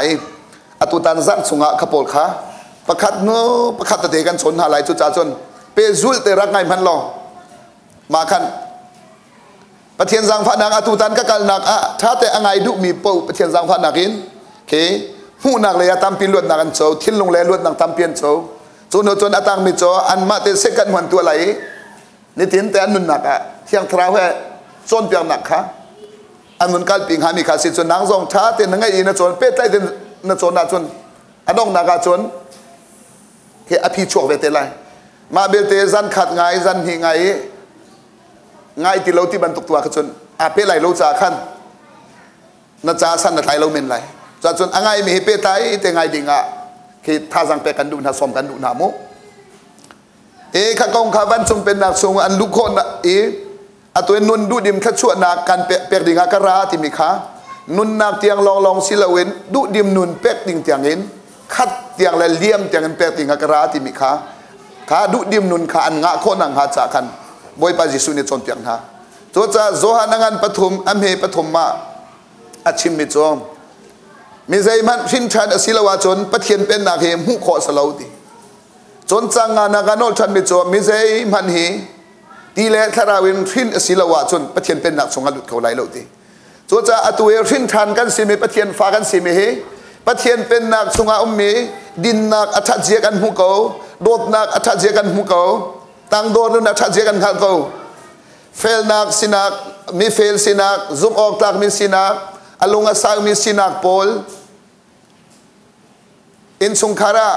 อัตุตันจักสุงาขปอลข้าประคัดโนประคัดตะเตกันชนหาไลจุจ่าจนเปซุลเตรักไงมันลอมาคันปะเทียนสังพานักอตุตันก็กันนักถ้าแต่อังไงดุมีปูปะเทียนสังพานักอินเคหูนักเลยตามปีนลวดนักอันโจทิ้งลงเลยลวดนักตามเปลี่ยนโจจนอัตังมีโจอันมาเตเสกันหันตัวไหลนี่ทิ้งแต่อันนุนนักเที่ยงทราวแห่จนเปียงนักค่ะอันนุนการปิงหามีขาสิจนนางทรงท้าเต็นนังไงอีนจนเป้ใต้เต็นนจนนาจนอันน้องนักจนเคอภิชวกเวเตไลมาเบลเตซันขัดไงซันหิไง ง่ายที่เราที่บรรทุกตัวขจนอาเปไหลเราจ่าขันน่าจ่าสั้นน่าไทยเราเมนไหลจ่าจนง่ายมีเปไตแต่ง่ายดิ่งอ่ะคือท่าสังเปกันดูน่าสมกันดูน่ามุข้ากองข้าวันทรงเป็นนักทรงอันลุกคนตัวนุนดูดิมขัดชั่วนักการเปรดิ่งกระที่มีขานุนนักเตียงลองสิละเวนดูดิมนุนเปรดิ่งเตียงเงินขัดเตียงและเลี่ยมเตียงเงินเปรดิ่งกระที่มีขาดูดิมนุนขาอันงะคนนังหาจากกันบอยปาจิสุนิจนเตียงหาตัวจะโซฮานังอันปฐมอเมปฐมมาอาชิมมิจอมมีใจมันชินชันสิละวาจนปะเทียนเป็นนักเหมหุขอสลาวดีจนจังงานนักโนชันมิจอมมีใจมันฮีทีเล่ทาราวินชินสิละวาจนปะเทียนเป็นนักสงฆ์ลุดเขาไหลลาวดีตัวจะอตัวชินชันกันสิเมปะเทียนฟ้ากันสิเมเฮปะเทียนเป็นนักสงฆ์มีดินนักอัฐเจียกันหุเขาโดดนักอัฐเจียกันหุเขาตั้งโดดนักอัฐเจียกันขัดเขาเฟลนักสินักมีเฟลสินักซุปออกตักมีสินักอลุงอาศัยมีสินักโพลอินสุงคาระ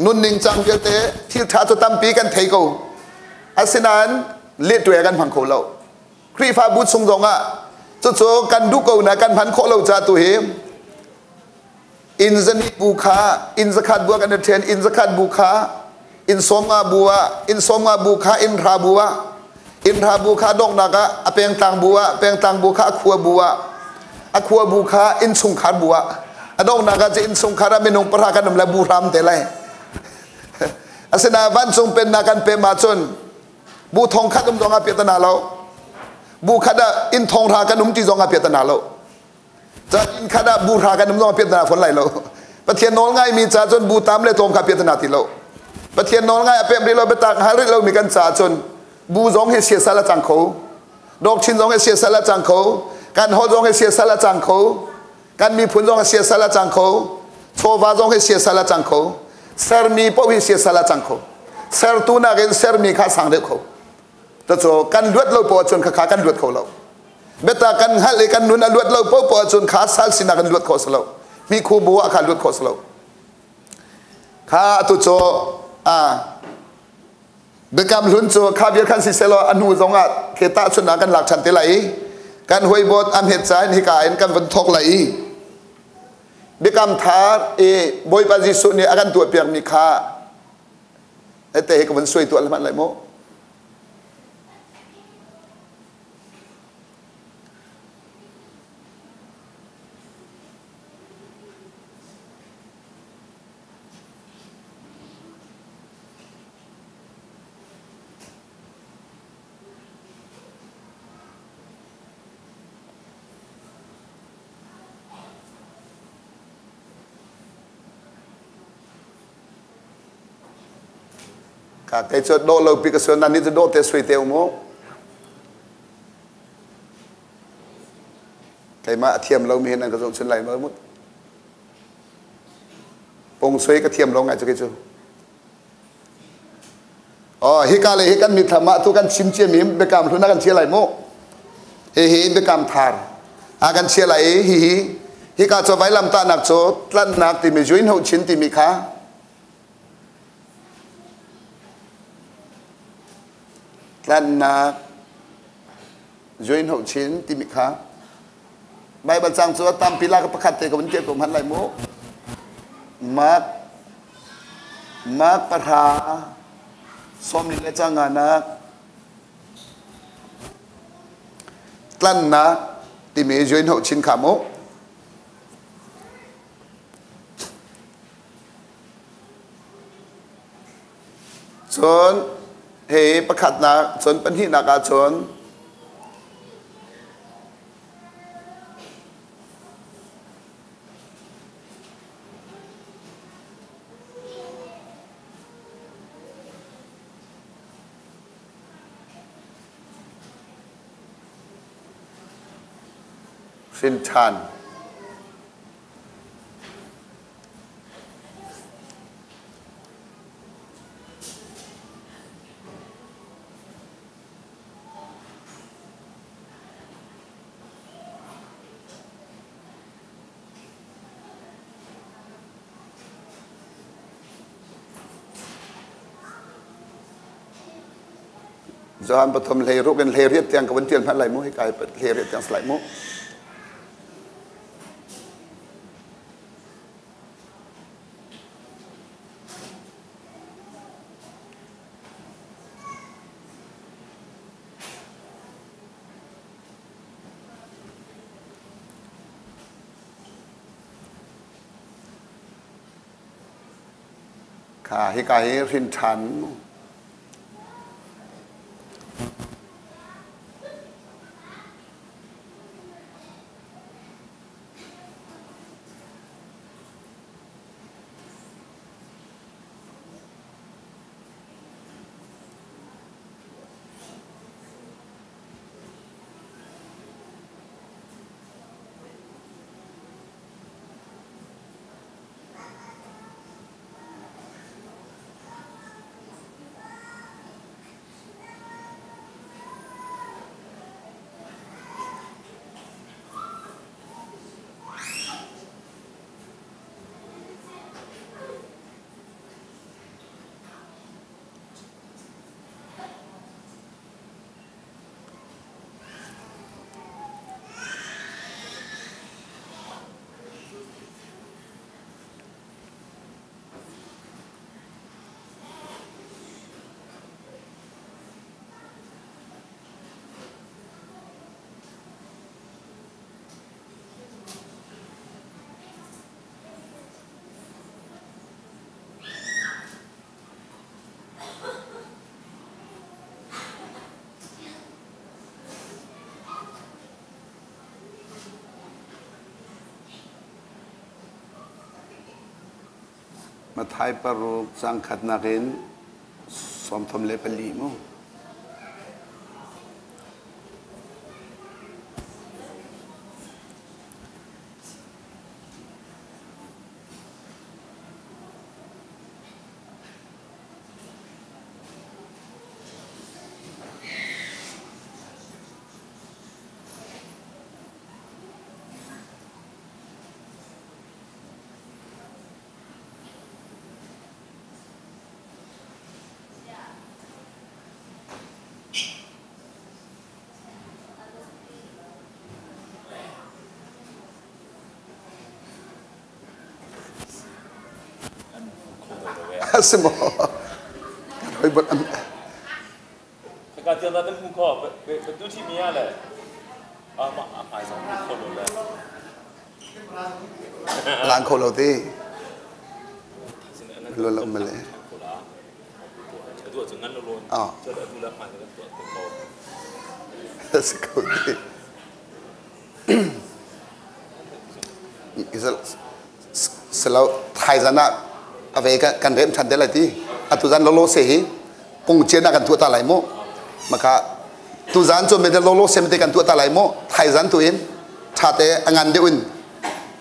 นุนนิงจังเกลเตที่ท้าตัวตั้มปีกันเทกูอาศินันเลี้ยตัวกันพังโคเราครีฟ้าบุตรทรงจงอ่ะจุดกันดูกูนะกันพันโคเราจะตัวเฮมอินจะนิบุคาอินจะขัดบัวกันเทนอินจะขัดบุคาอินสมงาบัวอินสมงาบุคาอินราบัวอินราบุคาดอกนักะอเปียงตังบัวเปียงตังบุคาขัวบัวขัวบุคาอินสุงขาบัวดอกนักะจะอินสุงขาระเมนงปรากันนำละบูรามเตลัยอาศัยนาวันทรงเป็นนักการเปมาจนบูทองขัดนุ่มจงอาเปียตนาเราบูขัดอินทองรากันนุ่มจีจงอาเปียตนาเราจะอินขัดบูรากันนุ่มจงอาเปียตนาฝนไหลเราประเทศโน้นง่ายมีจ่าจนบูตามเลยตรงกับเปียตนาติเราประเทศโน้นง่ายเปียบริเราไปตักหาริเรามีกันจ่าจนบูจงให้เสียสละจังเขาดอกชินจงให้เสียสละจังเขาการหอจงให้เสียสละจังเขาการมีผลจงให้เสียสละจังเขาโชวาจงให้เสียสละจังเขาเซอร์มีพวกวิเสียสละจังเขาเซอร์ตูนักเซอร์มีข้าสังเด็กเขาแต่โจกันลวดเราปอจนขากันลวดเขาเราเบต้ากันฮัลเลกันนุนลวดเราปอจนขาสัลสินักกันลวดเขาสเรามีคูบัวขาลวดเขาสเราข้าตุโจเบกามลุนโจข้าเบียร์คันสิเซลอนุจงอ่ะเคตาชนะกันหลักฉันเตลัยกันหวยบดอัมเหตุใจนี่กายกันวันทกไหลเบกามทาร์บอยปาจิสุนี่อากันตัวเปียกมีค่าแต่เฮกันวันสวยตัวละมันไหลโมแต่จะโดนเราพิกษณะนี้จะโดนเตะสวยเตะโมใครมาเทียมเรามีเห็นนั่นก็ส่งชนไหลมาหมดปงสวยก็เทียมเราไงจะกี่จูฮิกาเลยฮิกันมีธรรมะทุกันชิมเชียมิมเบกามทุนักกันเชียไหลโมฮิเบกามทาร์อากันเชียไหลฮิกาจะไว้ลำตาหนักโจตลันนักที่มีจุนหูชินที่มีขาลันนักจุนหูชินที่มีขาใบบัญชังสัวตามพิลากประคัตเตกับมันเก็บของพันไหลโมมักปะทาสมนิเลจังานักลันนักที่มีจุนหูชินขาโมจนเฮประคัตนักจนเป็นที่นักอาจนสินชัน Johan patom lei ro kan lei riat tiang kawan tiang pan lai mo kai pat lei riat tiang slai mo hi kai rin chanมาไทยปรุกสังขัดนักเรียนสมทำเลปลีโม semua buatการเตรียมตัวเป็นผู้ขอเป็นตู้ที่มีอะไรมาหายสองคนเลย ล้างคนเราที่ล้วนลงมาเลยตัวจึงงั้นเราล้วนจะได้ดูแลผ่านกันตัวโตสักคนที่selalu Thai sana Avega kan rem chan dela ti atuzan lolo sehi pungchena kan tu ta lai mo maka tuzan cho mede lolo semte kan tu ta lai mo Thaisan tu in thate angan de un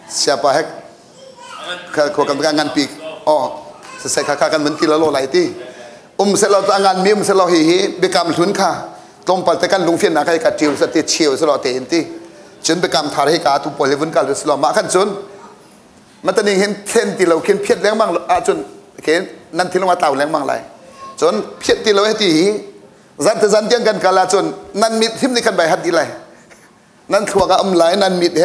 siapa hek ko kan angan pi oh sesai kakak kan menti lolo lai ti selo tu angan mi selo hi bekam thun kha tom pal te kan lungfian na kai ka tiu sa te chiu selo te in ti chen bekam thar he ka tu polevun kal selo ma kan chunมันตอนนี้เห็นเข็นที่เราเข็นเพียรแรงบ้างจนเข็นนั่นที่เรามาเต่าแรงบ้างไรจนเพียรที่เราให้ที่จันทร์จันเตียงกันกาลาจนนั่นมิดทิมในกันใบหัดดีไรนั่นขวากอมไหลนั่นมิดแฮ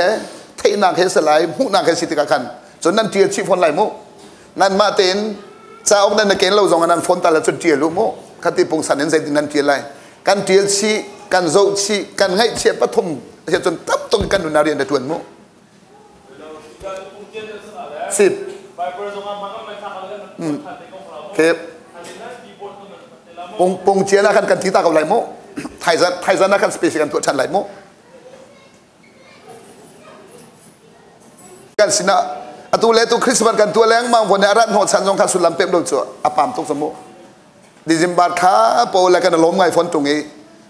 เทนักเฮสไลมุนักเฮสิติกากันจนนั่นเจียชีฟอนไหลมุนั่นมาเต็นเจ้านั่นเกณฑ์เราส่งนั่นฟอนตาละจนเจียลุมุขัดที่ปงสันเห็นใจที่นั่นเจียไรกันเจียชีกันโจชีกันให้เชียปฐมเชียจนตับตรงกันดูนาเรียนในตัวมุสิบเก็บปงเจียนะกันกันที่ตากับไหลโมไทยซันนะกันสเปเชียลกันตัวชันไหลโมกันสินะตัวเล็กตัวคริสต์มาสกันตัวแรงมาวันนี้รัฐหัวชันทรงขันสุดลำเพ็บดอกจั่วอปามตุกสมุดิจิมบาร์ค้าโปรแล้วกันล้มไงฝนตรงนี้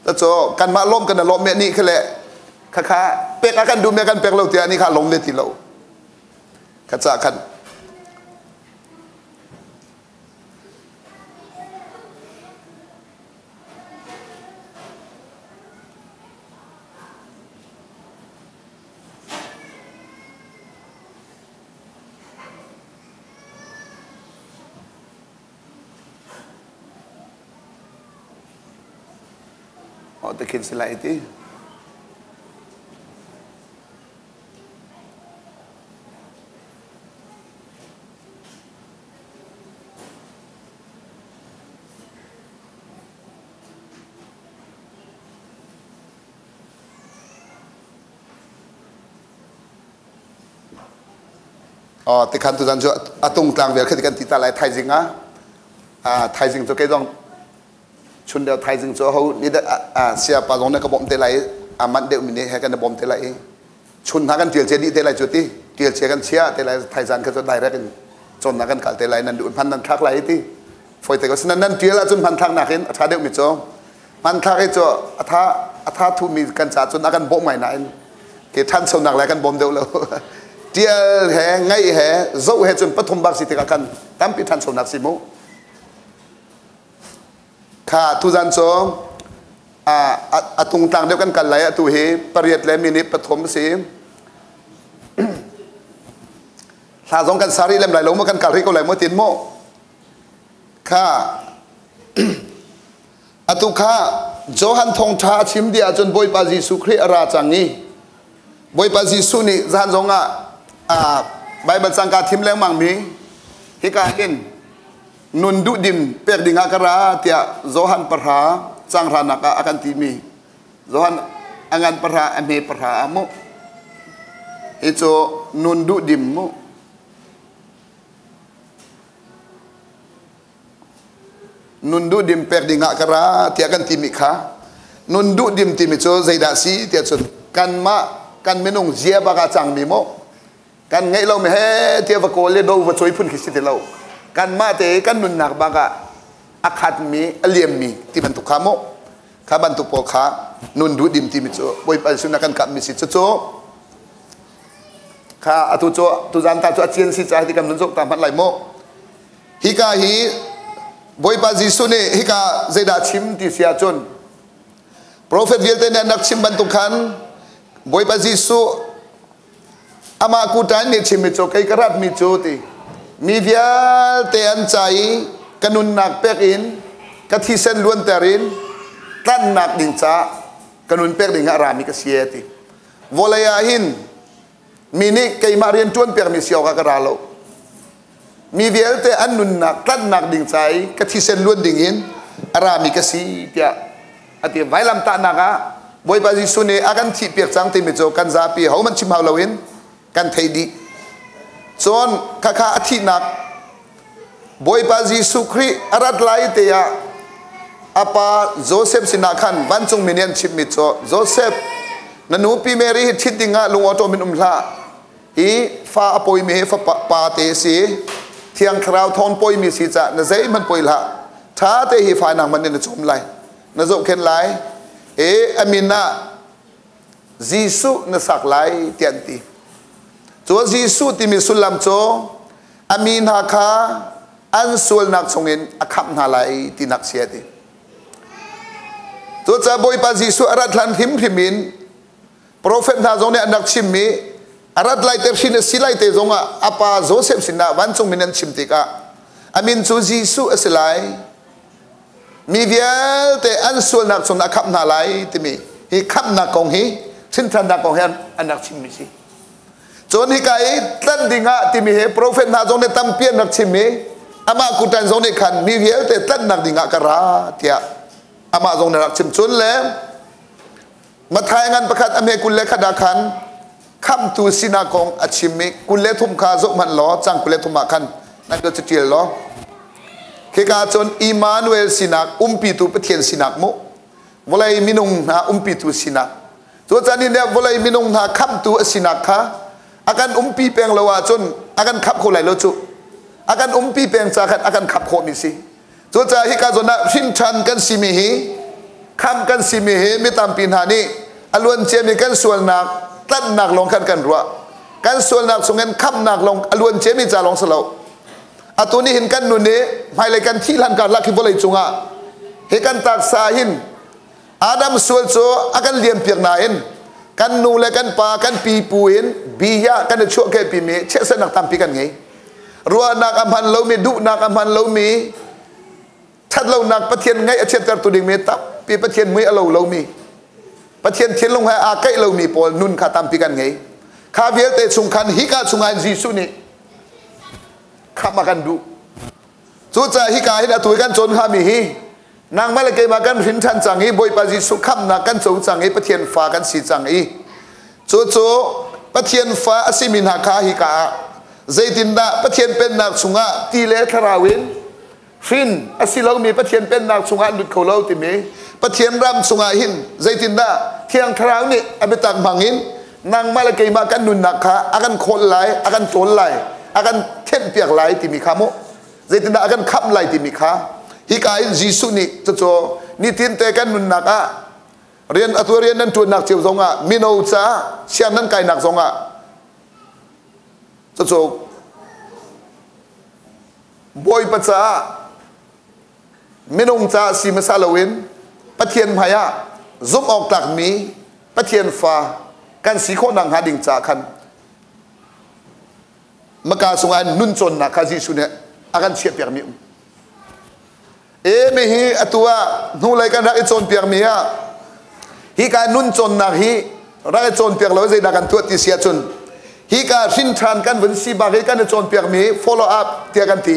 แล้วจั่วกันมาล้มกันล้มเมนี่คือแหละข้าเป็กอากันดูเมียกันเป็กเราเตียนี่ข้าล้มเวทีเราขัดจากขัน họ tự khiến sẽ lại tí thì khăn tu dân cho atung tlang về khi kan tita lại thay ding thay ding cho cái dòng chun đeo thay ding cho hậu ni đã siapa dòng này các bom tê lại man đeo mình hay kan bom tê lại chun hakan tiel che di tê lại cho ti tiel che kan chia tê lại thay dân cái cho direct chun hakan kal tê lại nan du pan nan thak lại ti phơi tê có sin nan tiel chun pan thak nakin tha đeo mi cho pan thak cái cho tha thu mi kan cha chun hakan bom mai na cái than sâu nặng lại kan bom đeo lâu tiel he ngay he dâu he chun pathum bak si te kan tam pi than sâu nặng si mo kha tu zan cho atung tang deu kan kal lai tu hi pariat le mini pathum si tha jong kan sari lem lai lo mo kan kal ri ko lai mo tin mo kha atu kha johan thong tha chim dia chun boi pa jisu khri ara changi boi pa jisu ni zan jonga Bible sangka thim leng mang mi hi ka in nun du dim pek dinga kara tia zohan parha chang rana ka akan ti mi zohan angan parha ame parha amo icho nun du dim mo nun du dim pek dinga kara tia kan ti mi kha nun du dim ti mi cho zaida si tia chun kan menung zia ba ka chang mi mo kan ngay lâu mà he tiệp vào cổ lên đâu và chối phun khí sĩ lâu kan ma te kan nun nak baga akhat mi aliam mi ti ban tu khamo kha ban tu po kha nun du dim ti mi cho boy pa suna kan kam mi si cho kha atu cho tu jan ta cho chien si cha ti kam nun jok ta man lai mo hi ka hi boy pa jisu ne hi ka zeda chim ti sia chon prophet vilte ne nak chim ban tu khan boy pa jisu ama kutan ni chim cho kai karat mi cho ti mi vial te an chai kanun nak pek in ka thi sen luan terin tan nak ding cha kanun pek ding ara mi ka sieti volaya hin mini kai marian tuan pek mi sio ka karalo mi vial te an nun nak tan nak ding chai ka thi sen luan ding in ara mi ka si tia ati vailam ta naka boy pa jisu ne akan thi pek chang ti mi cho kan za pi ho man chim hau lawin kan thei di chon kha athi nak boy pa jisu khri arat lai te ya apa joseph sinakhan banchung minian chip mi cho joseph nanu pi mary thidinga lungo to min umla hi fa apoi me fa pa te si thiang khrau thon poi mi si cha na zai man poi la tha te hi fa nang man ne chom lai na zo khen lai amina jisu na sak lai tian ti cho jisu ti mi sulam cho amin ha kha an sul nak chongin akham na lai ti nak sia ti cho cha boy pa jisu arat lan him himin prophet na jong ne anak chim mi arat lai ter sin silai te jonga apa joseph sinna wan chong minan chim ti ka amin cho jisu aslai mi vial te an sul nak chong akham na lai ti mi hi kham na kong hi sin than na kong han anak chim mi si chon hi kai tan dinga ti mi he prophet na jong ne tam pian nak chim mi ama kutan jong ne khan mi vial te tan nak dinga kara tia ama jong ne nak chim chun le ma thai ngan pakhat ame kul le khada khan kham tu sina kong achim mi kul le thum kha zo man lo chang kul le thum ma khan nan do chitil lo ke ka chon Emmanuel sinak umpi tu pathian sinak mo volai minung na umpi tu sinak to chani ne volai minung na kham tu sinak kha akan umpi peng lawa chon akan khap kho lai lo chu akan umpi peng cha khat akan khap kho mi si to cha hi ka zona sin than kan si mi hi kham kan si mi hi mi tam pin ha ni alun che mi kan sual nak tan nak long kan ruwa kan sual nak sungan kham nak long alun che mi cha long salo atuni hin kan nu ne mai le kan thi lan kan la ki volai chunga he kan tak sa hin adam sual cho akan liam piak na hin kan nu le kan pa kan pi puin biya kan chu ke pi me che sa nak tam pi kan ngai ruwa nak amhan lo mi du nak amhan lo mi that lo nak pathian ngai a che tar tu ding me tap ปีประเทศมือเรามีประเทศเทียนลงให้อาใกล้เรามีปอนุนข้าตามปีกันไงข้าเวียเตสุงคันฮิกาสุงอันจีสุนี่ข้ามากันดูสุดใจฮิกาฮิดาตุยกันจนข้ามีฮีนางมาเลเกมากันหินทันจังฮีบอยปาจิสุขับนักกันจูจังฮีประเทศฟ้ากันสีจังฮีจู่ประเทศฟ้าอสิมินหาคาฮิกาใจตินดาประเทศเป็นนักสุงะตีเลทราวินฟินอสิเรามีประเทศเป็นนักสุงะดุดเขาเราติมีประเทศรำสุงะหินใจตินดาเที่ยงคราวนี้อเบตักบังหินนางมาเลเกมากันนุนนักขาอากันคนไหลอากันโจรไหลอากันเท่นเปียกไหลติมีขาโมใจตินดาอากันขับไหลติมีขาฮิกาอินจีสุนี่จู่นี่ทินเตกันนุนนักอะเรียนอัตัวเรียนนั้นตัวนักเจียวซงอะมิโนจ้าเชียนนั้นไก่นักซงอะจู่บอยปัจจามินงจ้าสีมาซาลวินปะเทียนพายะซุ่มออกตักมีปะเทียนฟ้ากันสีโคนังหาดิ่งจ้าคันมกาสงอันนุนจนนะคาจิสุเนี่ยอาการเฉียบเปียกมีไม่ฮีอัตัวนู่นเลยกันรักไอโจนเปียกมีอะฮิการนุนจนนักฮีรักไอโจนเปียกเราจะดักกันตัวติเสียจนฮิการสินทานกันวันสีบางฮิการไอโจนเปียกมี follow up เตียกันตี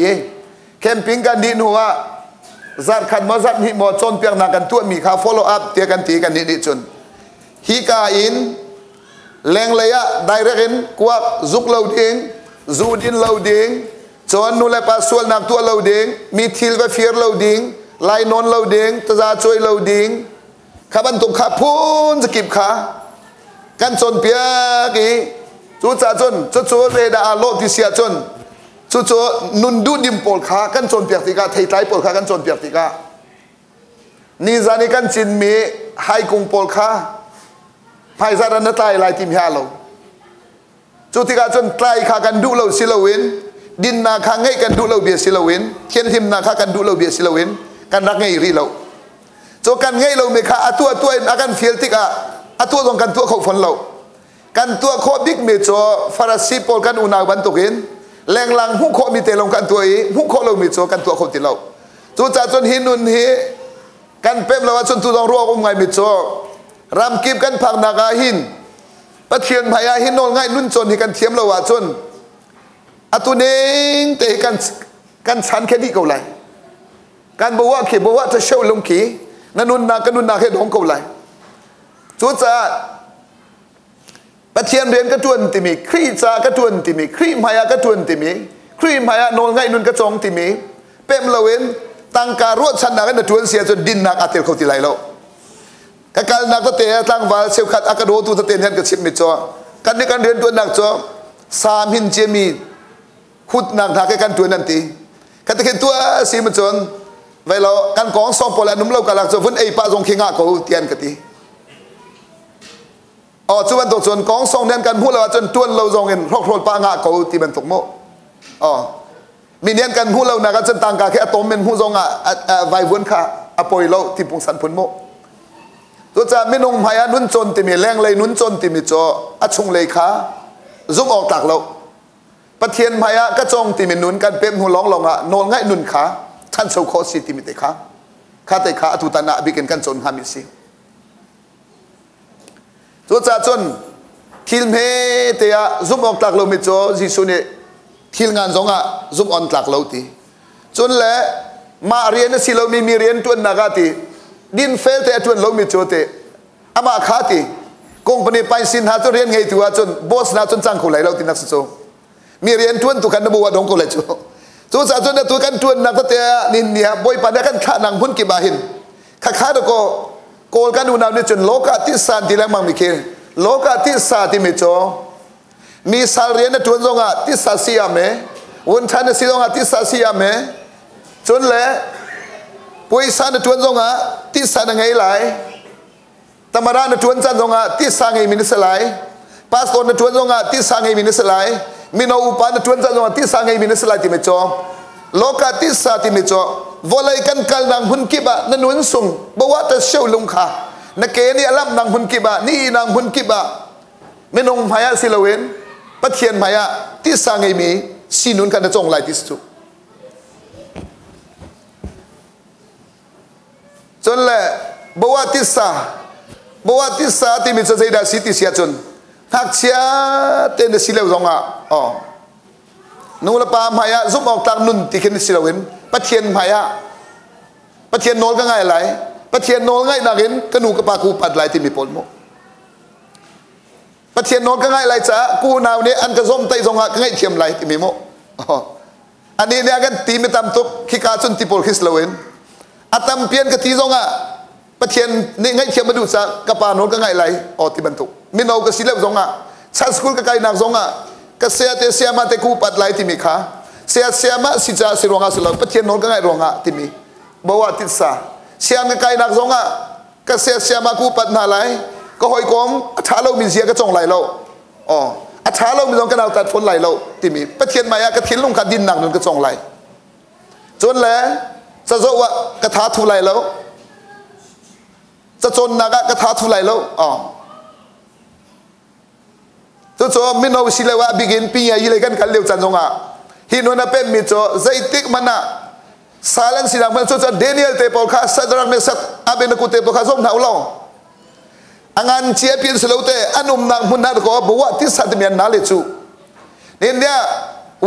แคมปิ้งกันดีนัวจัดขันมาจัดหิมอโจนเปียกนักกันตัวมีค่า follow up เตียกันตีกันดีจนฮิการอินแรงเลยอะได้เรื่องกวักซุกเราดิงจูดินเราดิงจนนู่นเลยปัสสาวะนักตัวเราดิงมีทิลเวฟีร์เราดิงไลนอนเราดิงตะจาช่วยเราดิงข้าบันตุกข้าพูนจะกิบขากันจนเปียกีจู่จ่าจนจู่เรดาโลติเสียจนจู่นุนดูดิมปอลขากันจนเปียกติกาไทยไตปอลขากันจนเปียกติกานี่จานี่กันจินมีไฮกุงปอลขาภายซาดันตายลายติมฮาโลจู่ติกาจนไตขากันดูเราสิลวินดินนาคาง่ายกันดูเราเบียสิลวินเทียนทิมนาคากันดูเราเบียสิลวินกันรักง่ายรีเราโจกันง่ายเราไม่ขาตัวอาการฟิลติกาตัวตรงกันตัวเขาฝนเรากันตัวโคบิ๊กเมจอฟาราซีปอลกันอุณาบันตุกินแรงลังหุกโคมีเตลงกันตัวอีหุกโคเราเมจอกันตัวเขาติเราจู่จ่าจนหินุนฮีกันเพิ่มเราว่าจนตัวต้องรัวไงเมจอรำกิบกันพังนากาหินปะเทียนพายาหินนอนง่ายนุ่นจนให้กันเทียมเราว่าจนตัวเองแต่กันชันแค่นี้ก็เลยการบอกว่าบอกว่าจะเชี่ยวลงขีนันนุนนากันนุนนาแค่ดองก็เลยจู่จ่าปะเทียนเรียนกระจวนติมีครีจากระจวนติมีครีมายากระจวนติมีครีมายานอนง่ายนุ่นกระจงติมีเพิ่มเราเว้นตั้งการรวดชันนากันจวนเสียจนดินนักอาเตลเขาติไหลเราการนักตะเตะตั้งวาเซลขัดอากาโดตุตะเตนเห็นกับชิมมิจอกันในการเรียนตัวนักจอสามหินเจมีขุดนักทักกันตัวนันตีกันตะเข็นตัวสีมิจอนไว้เรากันกองสองปอลนุ่มเรากันหลักจอฟุ้นไอปาจงขิงอาเขาเตียนกตีจวนตกจนกองสองเดือนกันพูดเราจนตัวเราจงเห็นครอบครัวปางาเขาตีมันตกโมมีเนียนกันพูดเรานะกันจนต่างกันแค่อะตอมเป็นผู้จงไววนค่ะอปอยเราที่พงสันพุนโมตัวจ่าไม่นงพายานุนจนติมีแรงเลยนุนจนติมีจออัชงเลยขาซุ่มออกตักเราปะเทียนพายาก็จงติมีนุนกันเป๊มหัวร้องลงอ่ะนอนง่ายนุนขาท่านโซโคสิติมีแต่ขาข้าแต่ขาตุตานะบิกันกันจนฮามิสิตัวจ่าจนทิลเมเตียซุ่มออกตักเราไม่จอจิสุเนทิลงานจงอ่ะซุ่มออนตักเราตีจนแหละมาเรียนสิเรามีเรียนตัวนักตีดินเฟลแต่จวนเราไม่โจเตอามาขาตีกงปนิไปสินหาตัวเรียนไงตัวจนบอสนาจนจังคนไหลเราตินักสุโจมีเรียนทวนตุกันนบัวดงคนไหลโจตัวสาวจนตัวกันทวนนักเตะนินเนี่ยบอยปานกันขานังพุ่นกิบาหินขาตะโกโกลกันดูนาวเนี่ยจนโลกาติสานที่แรงมังมิเคโลกาติสาที่ไม่โจมีสาวเรียนทวนจงอ่ะติสาสียามเวันทันสิจงอ่ะติสาสียามจนแล้วปุยสานจวนจงอ่ะติสานไงไหลตมารานจวนจันจงอ่ะติสานไงมินิสไลพาสโตนจวนจงอ่ะติสานไงมินิสไลมินอุปานจวนจันจงอ่ะติสานไงมินิสไลที่ไม่จอโลกาติสาที่ไม่จอวอลเลยกันกัลนางหุ่นกิบะนันนุนส่งบอกว่าจะเชี่ยวลุงค่ะนักเกนี่อลัมนางหุ่นกิบะนี่นางหุ่นกิบะมินงพายาสิลเวนปะเทียนพายาติสานไงมีสินุนกันจะจงไหลติสุจนแหละบ บัวติสาที่มีจะใจได้สิติเสียจนหักเชียเต้นสิเลวจงอ่ะอ๋อนูละปามหายะซุบออกตางนุนที่ขึ้นสิเลวินปะเทียนหายะปะเทียนโนลก็ง่ายไหลปะเทียนโนลง่ายนักเห็นกนูกระปากูปัดไหลที่มีปนโมปะเทียนโนลก็ง่ายไหลจ้ากูนาวนี้อันกระส้มไตจงอ่ะก็ง่ายเทียมไหลที่มีโมอันนี้เนี่ยกันตีไม่ตามตุกขี้กาจนที่ปนคิสเลวินอัตมเพียนกะทีจงอ่ะปะเทียนนี่ง่ายเทียมมาดูจ้ากระปาโนลก็ง่ายไหลอ๋อที่บรรทุกมินเอาก็สิเลวจงอ่ะชั้นสกุลก็ไกลนักจงอ่ะก็เสียแต่เสียมาแต่กูปัดไหลที่มีขาเสียมาสิจ้าสิรวงอ่ะสิเราปะเทียนโนลก็ง่ายรวงอ่ะที่มีบัวติดสาเสียงก็ไกลนักจงอ่ะก็เสียมากูปัดนาไหลก็หอยกงท้าเรามีเสียก็จงไหลเราอ๋อท้าเรามีจงก็เอาตัดฝนไหลเราที่มีปะเทียนมายะก็ทิ้งลงขัดดินหนักนั่นก็จงไหลจนแล้วจะโจวะกระทาทุไหลแล้วจะจนนักกระทาทุไหลแล้วอ๋อโจไม่เอาสิเลวะบิกินปียายี่เลยกันกันเลี้ยวจันจงอ่ะฮิโนนาเป็นมิโจใจติกมันน่ะสาลันสินักมันโจเดนิเอลเตปอลข้าสัตรักเมสัตอาเบนกุเตปอลข้าส่งหนาวเราอังานเชียพินสโลเตอันุมนักมุนนัดก็บัวที่สัตเมียนนาเลจูเนี่ย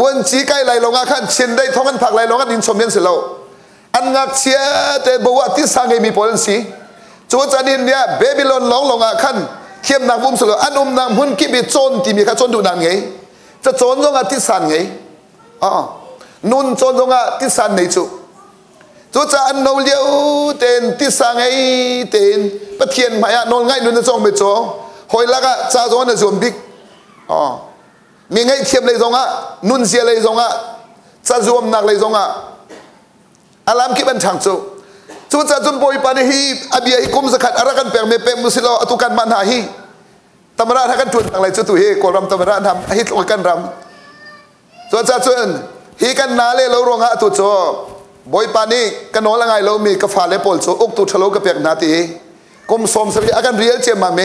วันจีไกไหลลงอาคันเช่นได้ท้องกันผักไหลลงกันดินสมเมียนสโลอันงักเชียเตบัวที่สังเกมีพลังสีจูจันเนี่ยเบบิลอนลงอาคันเทียมนักบุ้มสโลอันนักมุนกิบิโจนที่มีข้าโจนดูนังไงจะโจนลงอาที่สันไงอ๋อนุนโจนลงอาที่สันในจูจะอันโนเลียวเต็นที่สังไงเต็นปะเทียนมายะนนง่ายนุนจะจงไปโจหอยลักะจ้าจงอันจะจมบิ๊กอ๋อมีไงเทียมเลยจงอ่ะนุนเสียเลยจงอ่ะจะจมหนักเลยจงอ่ะอารามคิดเป็นทางจูจะจนบ่อยปานฮีอบียกุมสกัดอารักันเปรเมเปมุสิโลอตุกันมันหาฮีตำราทักกันทุนอะไรจุตุเฮกอรำตำราทำฮิตกันรำจะจนฮีกันนาเลเรารวงหาตุโจบ่อยปานนี้กันโนละไงเรามีกฟ้าเลปอลโจอุกตุทะลุกระเปียกนาทีกุมสมสรีอากันเรียลเจมาเม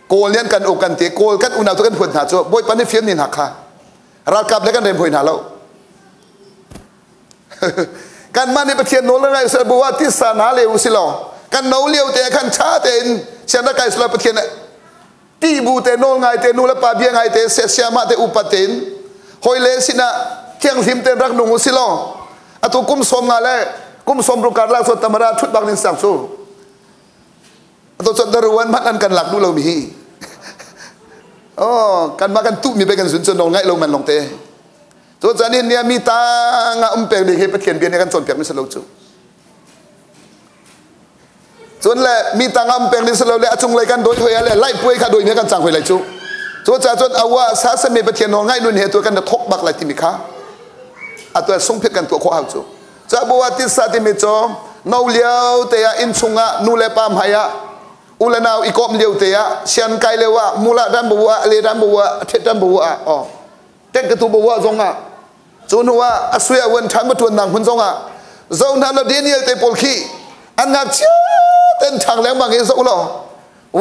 โกลเลียนกันอกกันตีโกลกันอุณาตุกันผุดหาโจบ่อยปานนี้เฟียนนินหักค่ะรักกับแล้วกันเดินผุดหาเรากันมาในประเทศโน้นแล้วไงสระบัวที่สานาเลวสิลอกันโนเลียวแต่ขันชาเตนเชนนักไก่สระประเทศเนี่ยที่บูเตโนไงเตนูละปาเบียไงเตเสียเสียมาเตอุปเตนหอยเลสินะเที่ยงทิมเตนรักหนุ่งสิลออะตุกุมสมงาเลกุมสมรุการลักษณะธรรมราชุดบังนินสังสูอะตุจนดรวันพันอันกันหลักดูเรามีอ๋อกันมากันตุมีไปกันสุนทรนงไงลงมันลงเตตัวจันนี่เนี่ยมีตางาเปรดีให้ประเทียนเบียนกันจนเปียกไม่สลบจูส่วนแหละมีตางาเปรดีสลบเลยจุงเลยกันโดยถอยอะไรไล่ป่วยค่ะโดยมีกันจังหอยไหลจูตัวจันจนเอาว่าสาสมีประเทียนนง่ายนุ่นเหตุตัวกันจะทกบักไหลที่มีค่าอัตัวส่งเพียกันตัวข้าวจูจะบัวติสาติมิโจนูเลียวเตียอินชุงะนูเลปามหายะอุลนาวอีกอมเลียวเตียเชียนไกเลวะมูลดันบัวเลดันบัวเทดันบัวอ๋อเต็กกระตูบัวจงอ่ะจูนัวอสุยวันทันมาทวนนางพุนจงอ่ะเจ้านั้นเราเดียนิเอลเตปอลคีอันงักเชื่อเต้นทางแรงบางเอเจ้าหล่อ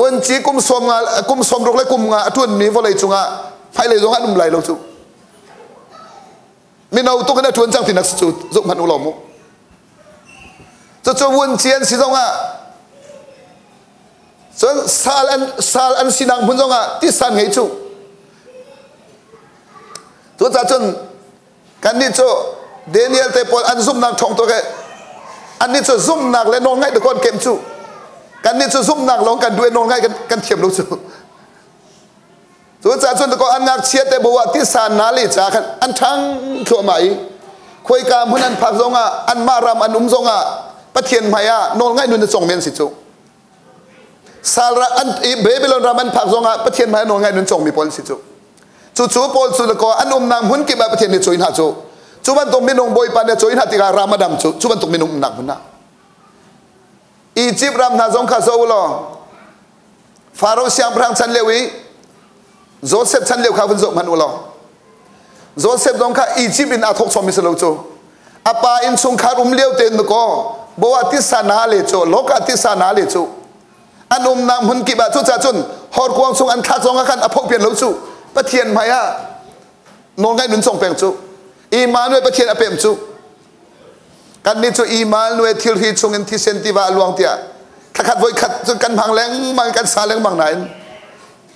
วันจีกุมสมงากุมสมรุกและกุมงาทวนมีวอลเลยจงอ่ะให้เลยจงอ่ะนุ่มไหลเราจูมีเราตุกันทวนจังที่นักจูจุมันอุลอมุจะวันเจียนสิจงอ่ะส่วนซาลันสินังพุนจงอ่ะที่สันไงจูตัวจ่าจนกันนี่โจเดนิเอลเตปอลอันซุ่มนักท่องตัวแกอันนี้โจซุ่มนักและนอนง่ายตะกอนเก็มจูกันนี่โจซุ่มนักลองกันด้วยนอนง่ายกันเทียมรู้จูตัวจ่าจนตะกอนอันนักเชียเตบัวที่สานนาลีจ่ากันอันทั้งทั่วใหม่คุยการพุนันผักจงอ่ะอันมารำอันนุ่มจงอ่ะปะเทียนพายานอนง่ายนุ่นจะส่งเมียนสิจูสาระอันเบบิลอนรำอันผักจงอ่ะปะเทียนพายานอนง่ายนุ่นส่งมีพลสิจูจู่ๆพอสุดก็อันนางหุ่นกิบแบบประเทศนี้ช่วยหน้าจู่บันตรงมินงบอยปานเนี่ยช่วยหน้าที่การรามาดำจู่บันตรงมินงหนักหุ่นนะอียิปต์รำนาจงข้าโซลฟาโรห์เสียงพระชันเลวีโจเซฟชันเลวข้าพุ่นโจมันอุลโจเซฟจงข้าอียิปต์อินอาทกสมิสโลจู่อาปาอินสุงข้ารุมเลี้ยวเต็นก็บัวติสานาเลจู่โลกติสานาเลจู่อันนางหุ่นกิบแบบจู่จ่าจุนฮอร์กวงสุงอันข้าจงข้าขันอภพเปลี่ยนโลจู่ประเทียนมายานนง่ายนุนส่งเปลี่ยนจู่อีมานวยประเทียนอเปลี่ยนจู่กันนี่จู่อีมานวยทิลฮีชงอินทิเซนติวาลวงเตีย ถ้าขัดไว้ขัดจนกันพังแรงมันกันซาแรงบางไหน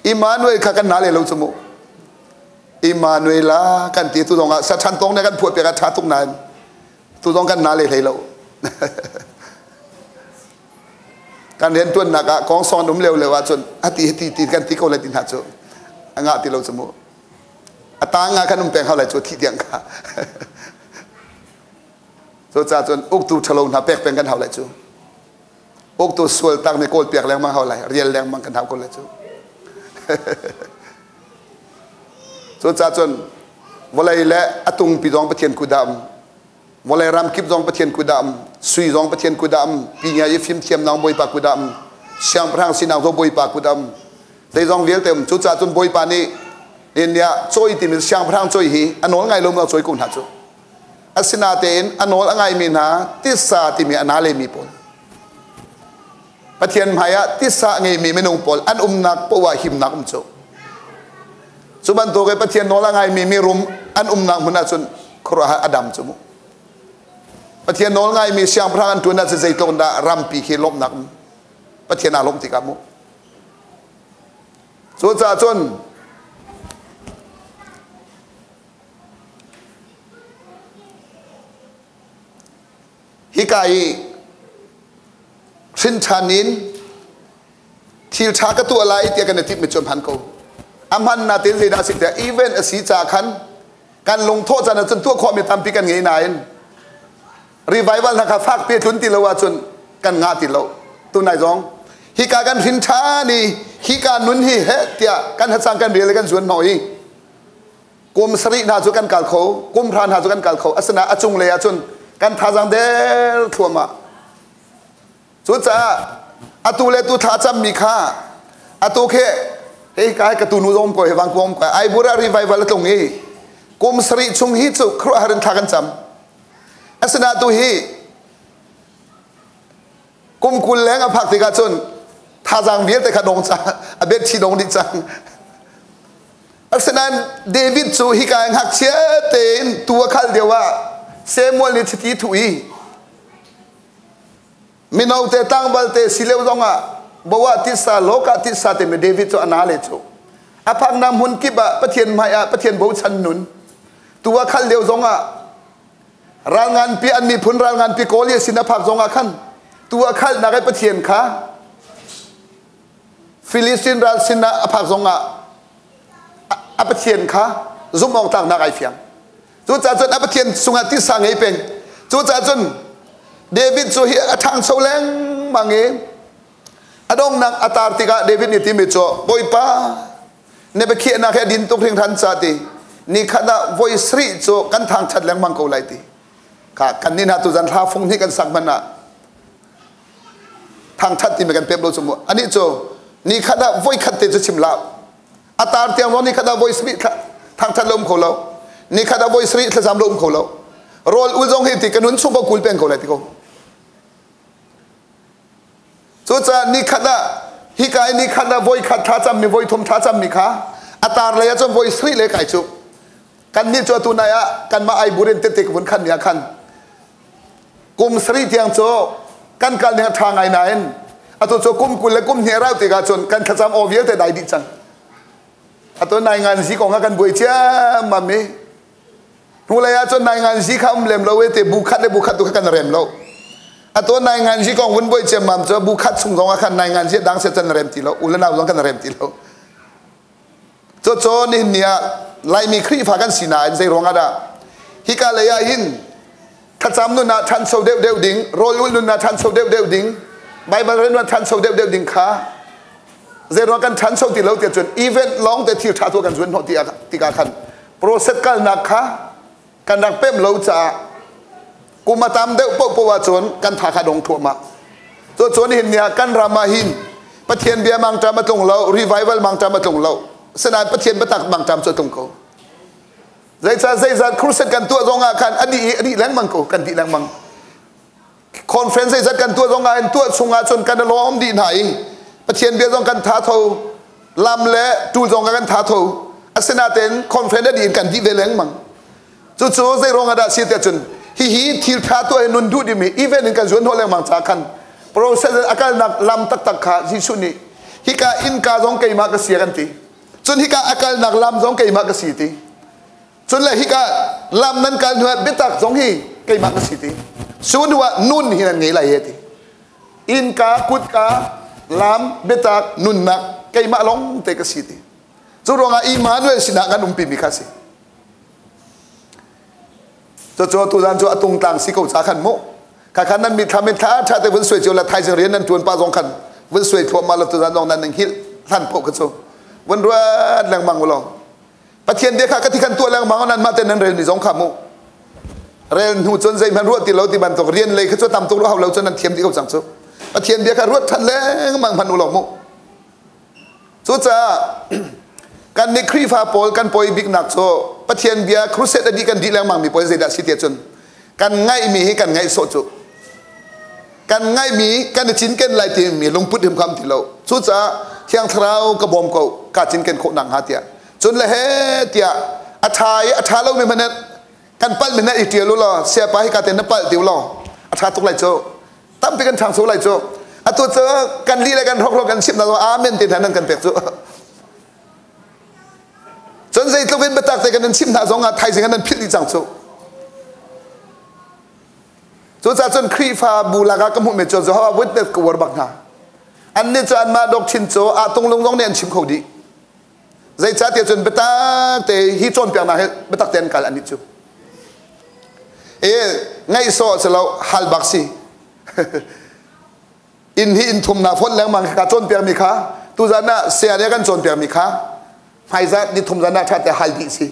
อิมานุเอลขัดกันนาเลยเราสมุอิมานุเอลากันตีตุตองอ่ะสัชันตรงในกันพูดเปียกันชาตุกนั้นตุตองกันนาเลยเราการเรียนตัวนักกองสอนนุ่มเร็วเลยว่าจนตีกันตีเขาเลยตินหัดจนงาตีเราสมุตางาขนมแปงเขาเลยจนที่เดียงค่ะจนจนอุกตูฉลองนับแปกเป็นกันเขาเลยจูอุกตูสวลตังในโกลเปียกแรงมาเขาเลยเรียนแรงมันกันเขาคนเลยจูจนวันไรและอตุงปีดองประเทียนกุดามวันไรรำกิบดองประเทียนกุดามสุยดองประเทียนกุดามปีนี้ยิ่งฟิล์มเทียมนางบอยปากกุดามเชียงพรางสินางบอยปากกุดามแต่ดองเวียลเต็มจนบอยปานี่เนี่ยช่วยทีมเชียงพรางช่วยฮีอันโน้นไงลงมาช่วยกุนหาจูอัศนาเตนอันโน้นไงมีนะติสาที่มีอันอะไรมีปนประเทียนพายะติสาไงมีไม่นุ่งปนอันนักปวะหิมนักโจสุบันโตเกประเทียนโน้นไงมีรุมอันนักมันน่าจนครัวอดัมจมูประเทียนโน้นไงมีเชียงพรางอันตัวน่าจะใจตรงดารำปีเขลบนักประเทียนอารมณ์ติกามุจนฮิกายสินชานินทิลชากตัวอะไรที่กันติดมิจฉาพันเขาอามันนาเตนเจดาสิแต่อีเวนต์สีจาคันการลงโทษจนจนตัวความมีตามปีกันไงนายรีไววัลนะครับฟักเปียทุนติลวาจนกันงาติลวตัวนายจงฮิกากันสินชานี่ฮิกานุนฮิเฮตียกันหัดสังกันเรียลกันส่วนหน่อยกุมสรินาจุกันกัลเขากุมพรานหาจุกันกัลเขาอัศนาอจุงเลยจนกันท่าจังเดลทัวมาสุดจ้าอตุเลตุท่าจำมีค่าอตุเคเฮ้ยกายกระตุนุรมก่อยวังกวมก่อยไอบุระรีไววัลตรงนี้กุมสริชุงฮิจุครัวหารินท่ากันจำอัศนาตุฮีกุมกุลแรงอภักติกาจนท่าจังเวียแต่ขนมจ้าอเบชีดงดิจังอัศนาเดวิดจูฮิกายหักเชื่อเต็นตัวขัลเดียวว่าเซมวลนิชติถุยมินเอาเตตังบัลเตสิเลวจงอ่ะบอกว่าทิศาโลกาทิศาเตมเดวิดโจอนาเลโจอภักนำหุ่นกิบะประเทียนมายะประเทียนบูชันนุนตัวขันเดียวจงอ่ะรางงานปีอันมีผลรางงานปีโกเลียสินภักจงอ่ะขันตัวขันนักประเทียนขาฟิลิสตินราสินะอภักจงอ่ะประเทียนขาซุมองต่างนักไอเฟียงจูจ่าจนอภิเทียนสุงติสังเอเป็นจูจ่าจนเดวิดจูฮีทางโซเลงมังเออดงนักอัตาร์ติกาเดวิดนี่ที่มิโจบอยป้าเนบเขียนักดินตุกเริงทันซาตินี่ขณะวอยสรีโจกันทางชัดแรงมังโกไลติค่ะกันนี่นาตุจันทราฟงนี่กันสักมันนะทางชัดที่มีกันเปรียบรู้สมมุอันนี้โจนี่ขณะวอยขัดเตจะชิมลาอัตาร์ติยังวันนี้ขณะวอยสรีทางชัดลมโคลานี่ข้าดาวสรีทำลมเขาแล้วรอลอุจงเหตุกันนุนสุบกุลเป็นเขาเลยที่เขาสุดท้ายนี่ข้าดาฮิกายนี่ข้าดาวขัดท่าจำมีทมท่าจำมีข้าอัตราเลยจะสรีเลยไก่จุกันนี่จวตัวนายะกันมาไอบุรินเตติกบุญขันเนี่ยขันกุมสรีเทียงโจกันกันเนี่ยทางไงนั่นอัตัวโจกุมกุลและกุมเฮียราติกาจนกันขจำโอเวียแต่ได้ดิจังอัตัวนายงานสิของกันบุยเจ้ามามีรู้เลยจนนายงานสิเขาเล่มเราเวทีบุคัดได้บุคัดตัวกันเริ่มเราตัวนายงานสิของวุ่นวายเจ้ามันจะบุคัดส่งสองกันนายงานสิดังเสร็จจะเริ่มตีเราอุลนาลงกันเริ่มตีเราโจนี่เนี่ยไล่มีครีฟ้ากันสินาอินใจร้องอะไรฮิกาเลยหินถ้าจำนู่นนะทันโซเดวดิ้งโรลุนู่นนะทันโซเดวดิ้งใบบัลเรนว่าทันโซเดวดิ้งขาเจร้องกันทันโซตีเราเตียจนอีเวนต์ร้องแต่ที่ท่าตัวกันส่วนหอตีกาขันโปรเซสกันนักขากันดังเป้มเราจะกุมาตามเดวปวชนกันทาขาดงทั่วมาจนหินเนี่ยกันรามาหินประเทียนเบียมังจามาตรงเรารีไววัลมังจามาตรงเราสนานประเทียนประตักมังจามจะตรงเขาใจจะครูเซกันตัวจงอาคันอดีตแรงมังกูกันดีแรงมังคอนเฟรนซ์ใจกันตัวจงอาตัวชงอาจนกันล้อมดีไหนประเทียนเบียจงกันท้าทอลำเละจูจงกันท้าทออัศนาเต็นคอนเฟรนซ์ดีกันดีเวลแรงมังจู่ๆใจร้องอาดาเสียแต่จนฮิทิลท้าตัวนุนดูดิมีอีเวนต์กันส่วนหัวแรงมังจากกัน process akal nak lam tak tak kha jisu ni hika in ka jong ke ma ka sia kan ti chun hika akal nak lam jong ke ma ka si ti chun le hika lam nan kal nuat betak jong hi ke ma ka si ti sun wa nun hi nan ngai lai he ti in ka kut ka lam betak nun nak ke ma long te ka si ti chu ronga Emmanuel sina kan umpi mi kha si cho tu dan cho atung tang si ko cha khan mo ka khan nan mi thamen tha tha te vun sui jo la thai jeng rian nan tuan pa jong khan vun sui tho ma la tu dan jong nan ning hil than po ka cho vun ruat lang mang lo pathian de kha ka thi khan tu lang mang nan ma te nan rel ni jong kha mo rel hu chon zai man ruat ti lo ti ban to rian le kha cho tam tu lo haw lo chon nan thiam ti ko chang cho pathian de kha ruat than leng mang man lo mo chu cha kan ni khri fa pol kan poi big nak cho pathian bia cruset adi kan di lang mang mi poi zai da sitia chun kan ngai mi hi kan ngai so chu kan ngai mi kan chin ken lai ti mi long put him kham ti lo chu cha thiang thrau ka bom ko ka chin ken kho nang ha tia chun le he tia atha lo mi manet kan pal mi na i tia lo lo sia pa hi ka ten na pal ti lo atha tuk lai cho tam pi kan thang so lai cho atu cho kan li lai kan rok kan sim na amen ti nan kan pek cho chun zai tu ven betak te kan sim na zong a thai jing kan phit li chang cho chú cha chun khri pha bu la ga kam hu me cho zo ha wit ko war bak na an ni chan ma dok chin cho a tung long long nen chim khodi zai cha te chun beta te hi chon pya na he betak ten kal an ni chu e ngai so chalo hal bak si in hi in thum na phon lang mang ka chon pya mi kha tu za na se ane kan chon pya mi kha phai za ni thum za na tha te hal di si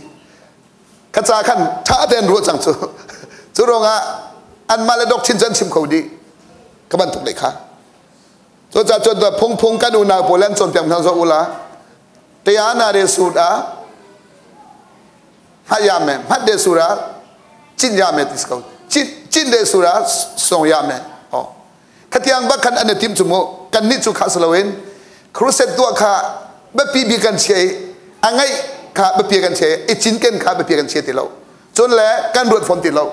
ka cha khan tha den ro chang chu chu ronga an ma le dok chin jan chim khodi ka ban tuk le kha cho cha cho da phung phung ka du na polan chon pyam thang zo ula te ya na re su da ha ya me hat de su ra chin ya me tis ko chin de su ra song ya me ho khatiang ba khan an tim chu mo kan ni chu kha salowen cruset tu kha ba pi bi kan che angai kha ba pi kan che e chin ken kha ba pi kan che ti lo chon le kan ruat phon ti lo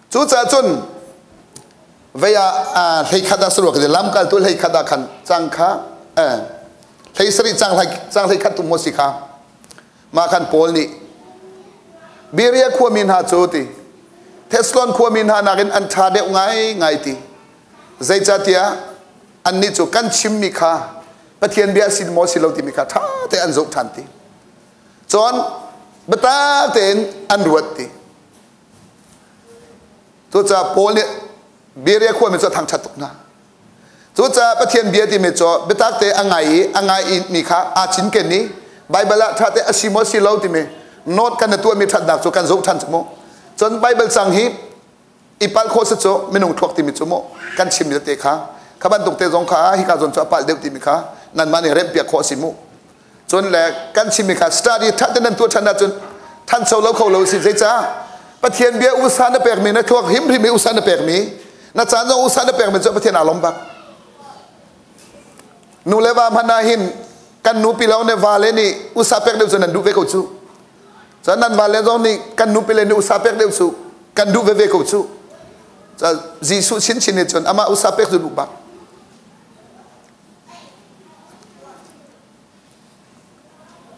chú cha chun vậy thầy khada suru cái làm cái tôi thầy khada khăn trang khá thầy sri trang thầy khát tụm mosi khá mà khăn pol ni biria khua min ha chú ti Teslon khua min ha nakin an tha de ngai ti zai cha tia an ni chu kan chim mi kha pathian bia sin mosi lo ti mi kha tha te an zok than ti chon bata ten an ruat ti chú cha pol ni biria khua mi cho thang chat na chú cha pathian bia ti mi cho betak te angai mi kha a chin ken ni bible tha te asimo si lo ti mi not kan tu mi that dak cho kan zok than mo chon bible sang hi ipal kho se cho minung thok ti mi chu mo kan chim te kha khaban tuk te jong kha hi ka jon cho pal deu ti mi kha nan mani rem pia kho si mu chon le kan chim mi kha study that te nan tu thana chon than so lo kho lo si zai cha pathian bia usan na pek mi na thuak him ri mi usan na pek mi na chan jong usan na pek mi cho pathian alom bak nu le wa mana hin kan nu pilau ne vale ni usa pek deu chon du ve ko chu chan nan vale jong ni kan nu pile ni usa pek deu chu kan du ve ko chu cha jisu chin ni chon ama usa pek du bak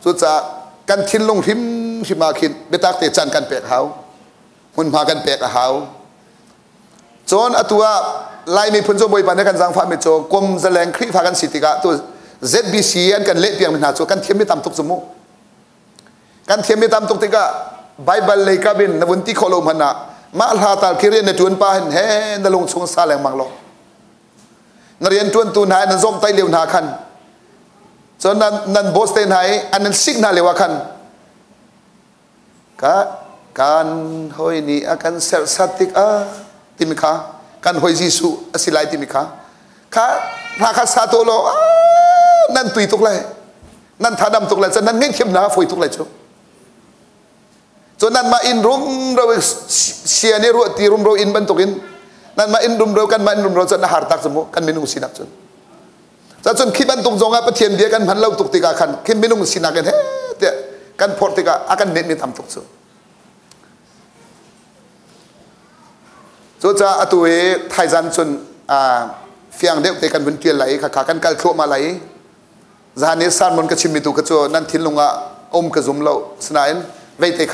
chu cha kan thin long him hima khin betak te chan kan pek hau hun ma kan pek a hau chon atua lai mi phun jo boi pan kan jang fa mi cho kom zaleng khri pha kan sitika tu ZBC an kan le piang na cho kan thiam mi tam tuk chumu kan thiam mi tam tuk tika bible le ka bin na bun ti kholo mana ma la ta kiren na tuan pa hen he na long chung sa leng mang lo na rian tuan tu na na zom tai lew na khan cho nan bosten hai an signal lewa khan ka kan hoi ni akan ser satik timika kan hoi jisu asilai timika kha kha sa to lo nan tui tuk lai nan thadam tuk lai nan ngeng khim na foi tuk lai cho nan ma in rum ro sia ne ro ti rum ro in ban tukin nan ma in rum ro kan ma in rum ro cho na har tak mo kan minung sinak chon cha chon khiban tuk zonga pathian bia kan man lo tuk tika khan khim minung sinak he te kan portika akan net mi tam tuk chu cho cha atue thai jan chun ฟียงเด็กเตกันบุญเกียร์ไหลขากันกัลโคมาไหลจานนี้สารมันก็ชิมมิตุกระโจนั่นทิ้งลงอ่ะอมกระซุ่มเราสนายไว้เตะ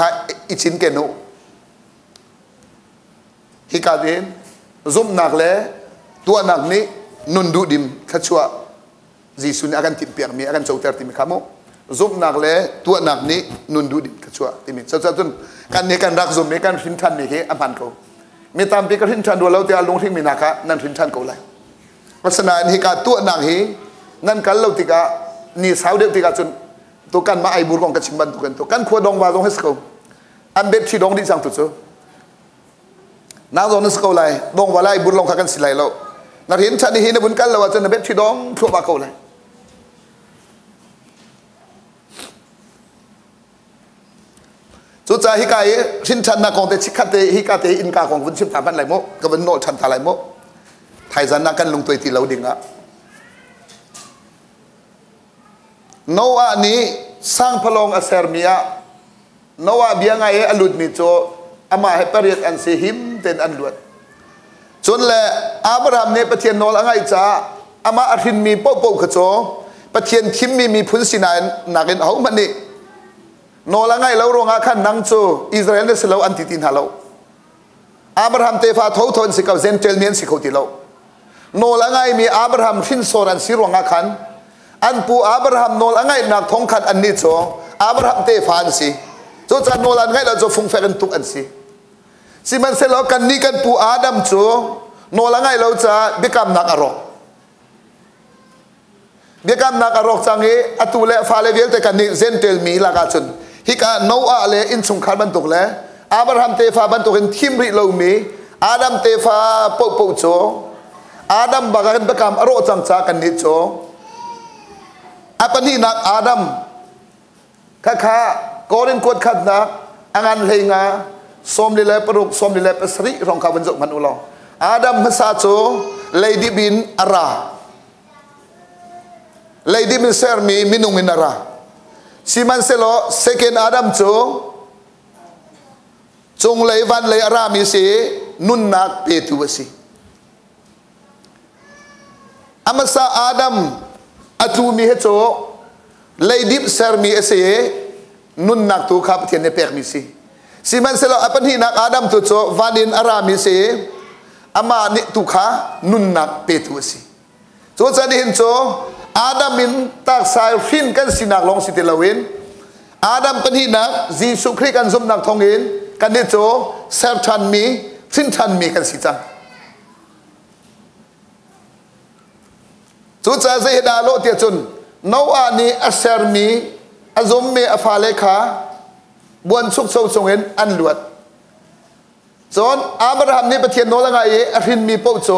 อิชินเกนุฮิกาเดนซุ่มหนักเลยตัวหนักนี้นุนดูดิมขชัวจีสุนอาการติดเปียกมีอาการโจเตอร์ติมขโมซุ่มหนักเลยตัวหนักนี้นุนดูดิมขชัวติมิจนการนี้การรักซุ่มนี้การทิ้งทันนี่คืออันพันเขามีตามปีการทิ้งทันดูแล้วแต่ลงทิ้งมีนักะนั่นทิ้งทันเขาเลยเพราะฉะนั้นฮิกาตัวหนักฮีนั่นกันเราติกานี่สาวเด็กติกาจนตัวกันมาไอบุรกองกระชิมบันตัวกันขวดดองวาดองให้สกาวอันเบ็ดที่ดองดิจังตุ่น้าดองนั่นสกาวเลยดองวาไลบุรลงขากันสิไลแล้วนักเห็นชาติเห็นบุญกันแล้วว่าจนเบ็ดที่ดองทั่วบาเขาเลยสุดท้ายฮิกาชินชันนักของเตชิคัตเตฮิกาเตอินกาของวุ้นชิมตาบันไหลโมกับวุ้นโนชันตาไหลโมไทยจันนักกันลงตัวตีเราดิ่งอ่ะโนวานี้สร้างพลองอัสเซอร์มียโนวาเบียงไงอลุดมิโจอามาให้ปริยอันเสียหิมเต็นอันลวดจนแหละอับราฮัมเนี่ยประเทศโนละไงจ้าอามาอรินมีโป๊ะขโจประเทศทิมมีพุนสินายนักเอ็นเอามันนี่โนละไงเราโรงอาคันนังโจอิสราเอลเนี่ยสิเราอันติตินฮาเราอับราฮัมเตฟาทาวทนสิเขาเซนเจลเมียนสิเขาติเราโนละไงมีอับราฮัมชินโซรันสิโรงอาคันอันปูอับราฮัมโนละไงนักทองขัดอันนี้โจอับราฮัมเตฟานสิโจจะโนละไงเราจะฟงเฟกันตุกอันสิมันเสร็จแล้วกันนี้กันปูอาดัมโจโนละไงเราจะเบิกามนักอารมณ์เบิกามนักอารมณ์จังเออตุเลฟาเลเวลแต่กันนี้เซนเทลมีละกันจนฮิกาโนอาเลอินสุงขัดบรรทุกเลยอับราฮัมเตฟาบรรทุกอินทิมริโลมีอาดัมเตฟาปูโจอาดัมบากันเบิกามอารมณ์จังจากกันนี้โจapa ni nak Adam kakha korin kot khat nak angan lenga som lile peruk som lile pesri rong ka benjok man ulo Adam masa cho lady bin ara lady bin sermi minung min ara siman selo second Adam cho chung lei van lei ara mi si nun nak petu si amasa Adam atu mi hecho leidip sermi ese nun nak tu khap thian ne permisi siman selo apan hi nak Adam tu cho vanin arami se ama ni tu kha nun nak petu si cho cha ni hin cho Adam min tak sai fin kan sinak long si telawin Adam pan hi nak Jesu Christ kan zum nak thongin kan ni cho ser than mi sin than mi kan si changสุดท้ายเสียดายโลเตียจุนโนอานีอัสเซอร์มีอารมณ์มีอฟาเลขาบวนสุกโซทรงเห็นอันลวดส่วนอับราฮัมนี่ประเทศโนละไงอรินมีโปโจ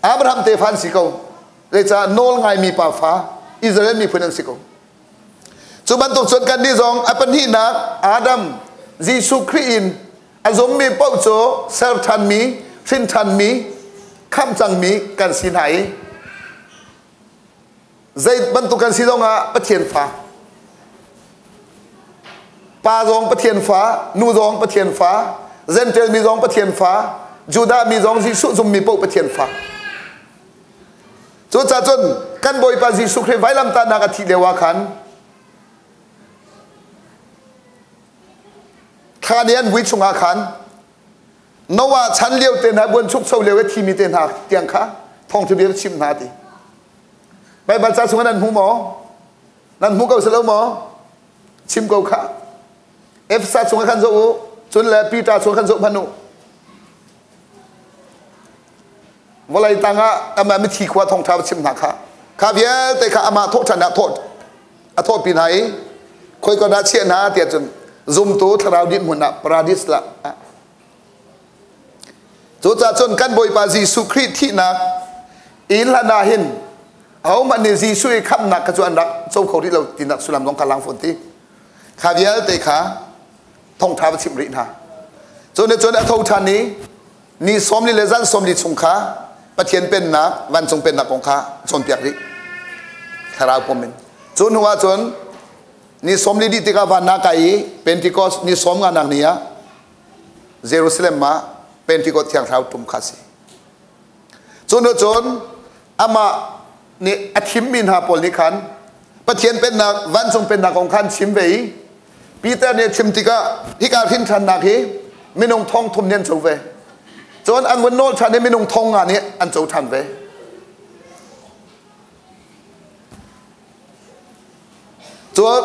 อับราฮัมเตฟันสิโกเลยจะโนละไงมีป่าฟ้าอิสราเอลมีพื้นสิโกจุบันตกส่วนกันดีจงอปันที่นักอาดัมยิสุครีนอารมณ์มีโปโจเซอร์ทันมีสินทันมีข้ามจังมีกันสินไหใจบรรทุกันสิตรงอ่ะประเทียนฟ้าปาจงประเทียนฟ้านูจงประเทียนฟ้าเซนเทลมีจงประเทียนฟ้าจูดามีจงยิสุจุมมีโปประเทียนฟ้าจนจนกันบ่อยปายิสุคริสต์ไว้ลำตานักทิเลวาขันคาเนียนวิชุงอาขันนว่าฉันเลี้ยวเต็นหาบนชุกเสาเลี้ยวทีมีเต็นหาเตียงขาทองทะเบียนชิมนาดีไปบัญชาสุวรรณหูหมอนั่นหูเก่าเสลหมอชิมเก่าขาเอฟซัดสุวรรณขันโซจนแล้วปีตาสุวรรณขันโซพนุวลัยตังอ่ะอามาไม่ทีขวาทองท้าชิมหนักขาข้าเบียแต่ข้าอามาโทษชนะโทษโทษปีไหนคอยก็ได้เชี่ยนะเตียจนซุมตัวทราวดินหุ่นน่ะปราดิสละจุดจนกันบ่อยปาจีสุคริที่นักอินละนาหินเอามันเนี่ยจีสุยขับนักกระจวนรักโซ่เขาที่เราตินักสุลามลงกลางฝนที่ข้าเบียแต่ข้าทองท้าชิมรินะจนจนเอาท่านี้นี่สมลิเลซันสมลิสงขาประเทียนเป็นนักวันทรงเป็นนักของข้าจนเปียกริคาราวพมินจนหัวจนนี่สมลิดิติกาวันนักไก่เป็นที่ก็นี่สมงานนักนี้เยรูซาเล็มมาเป็นที่ก็เที่ยงเท้าตุ่มคาสิ จนอามานี่อธิมมินหาปอลนิคันปะเทียนเป็นนักวันทรงเป็นนักของขันชิมเวปีเตอร์เนี่ยชิมติกะฮิการหินชันนักฮีไม่นงทองทุ่มเนียนโจเวจนอันวันโนชันเนี่ยไม่นงทองงานนี้อันโจทันเว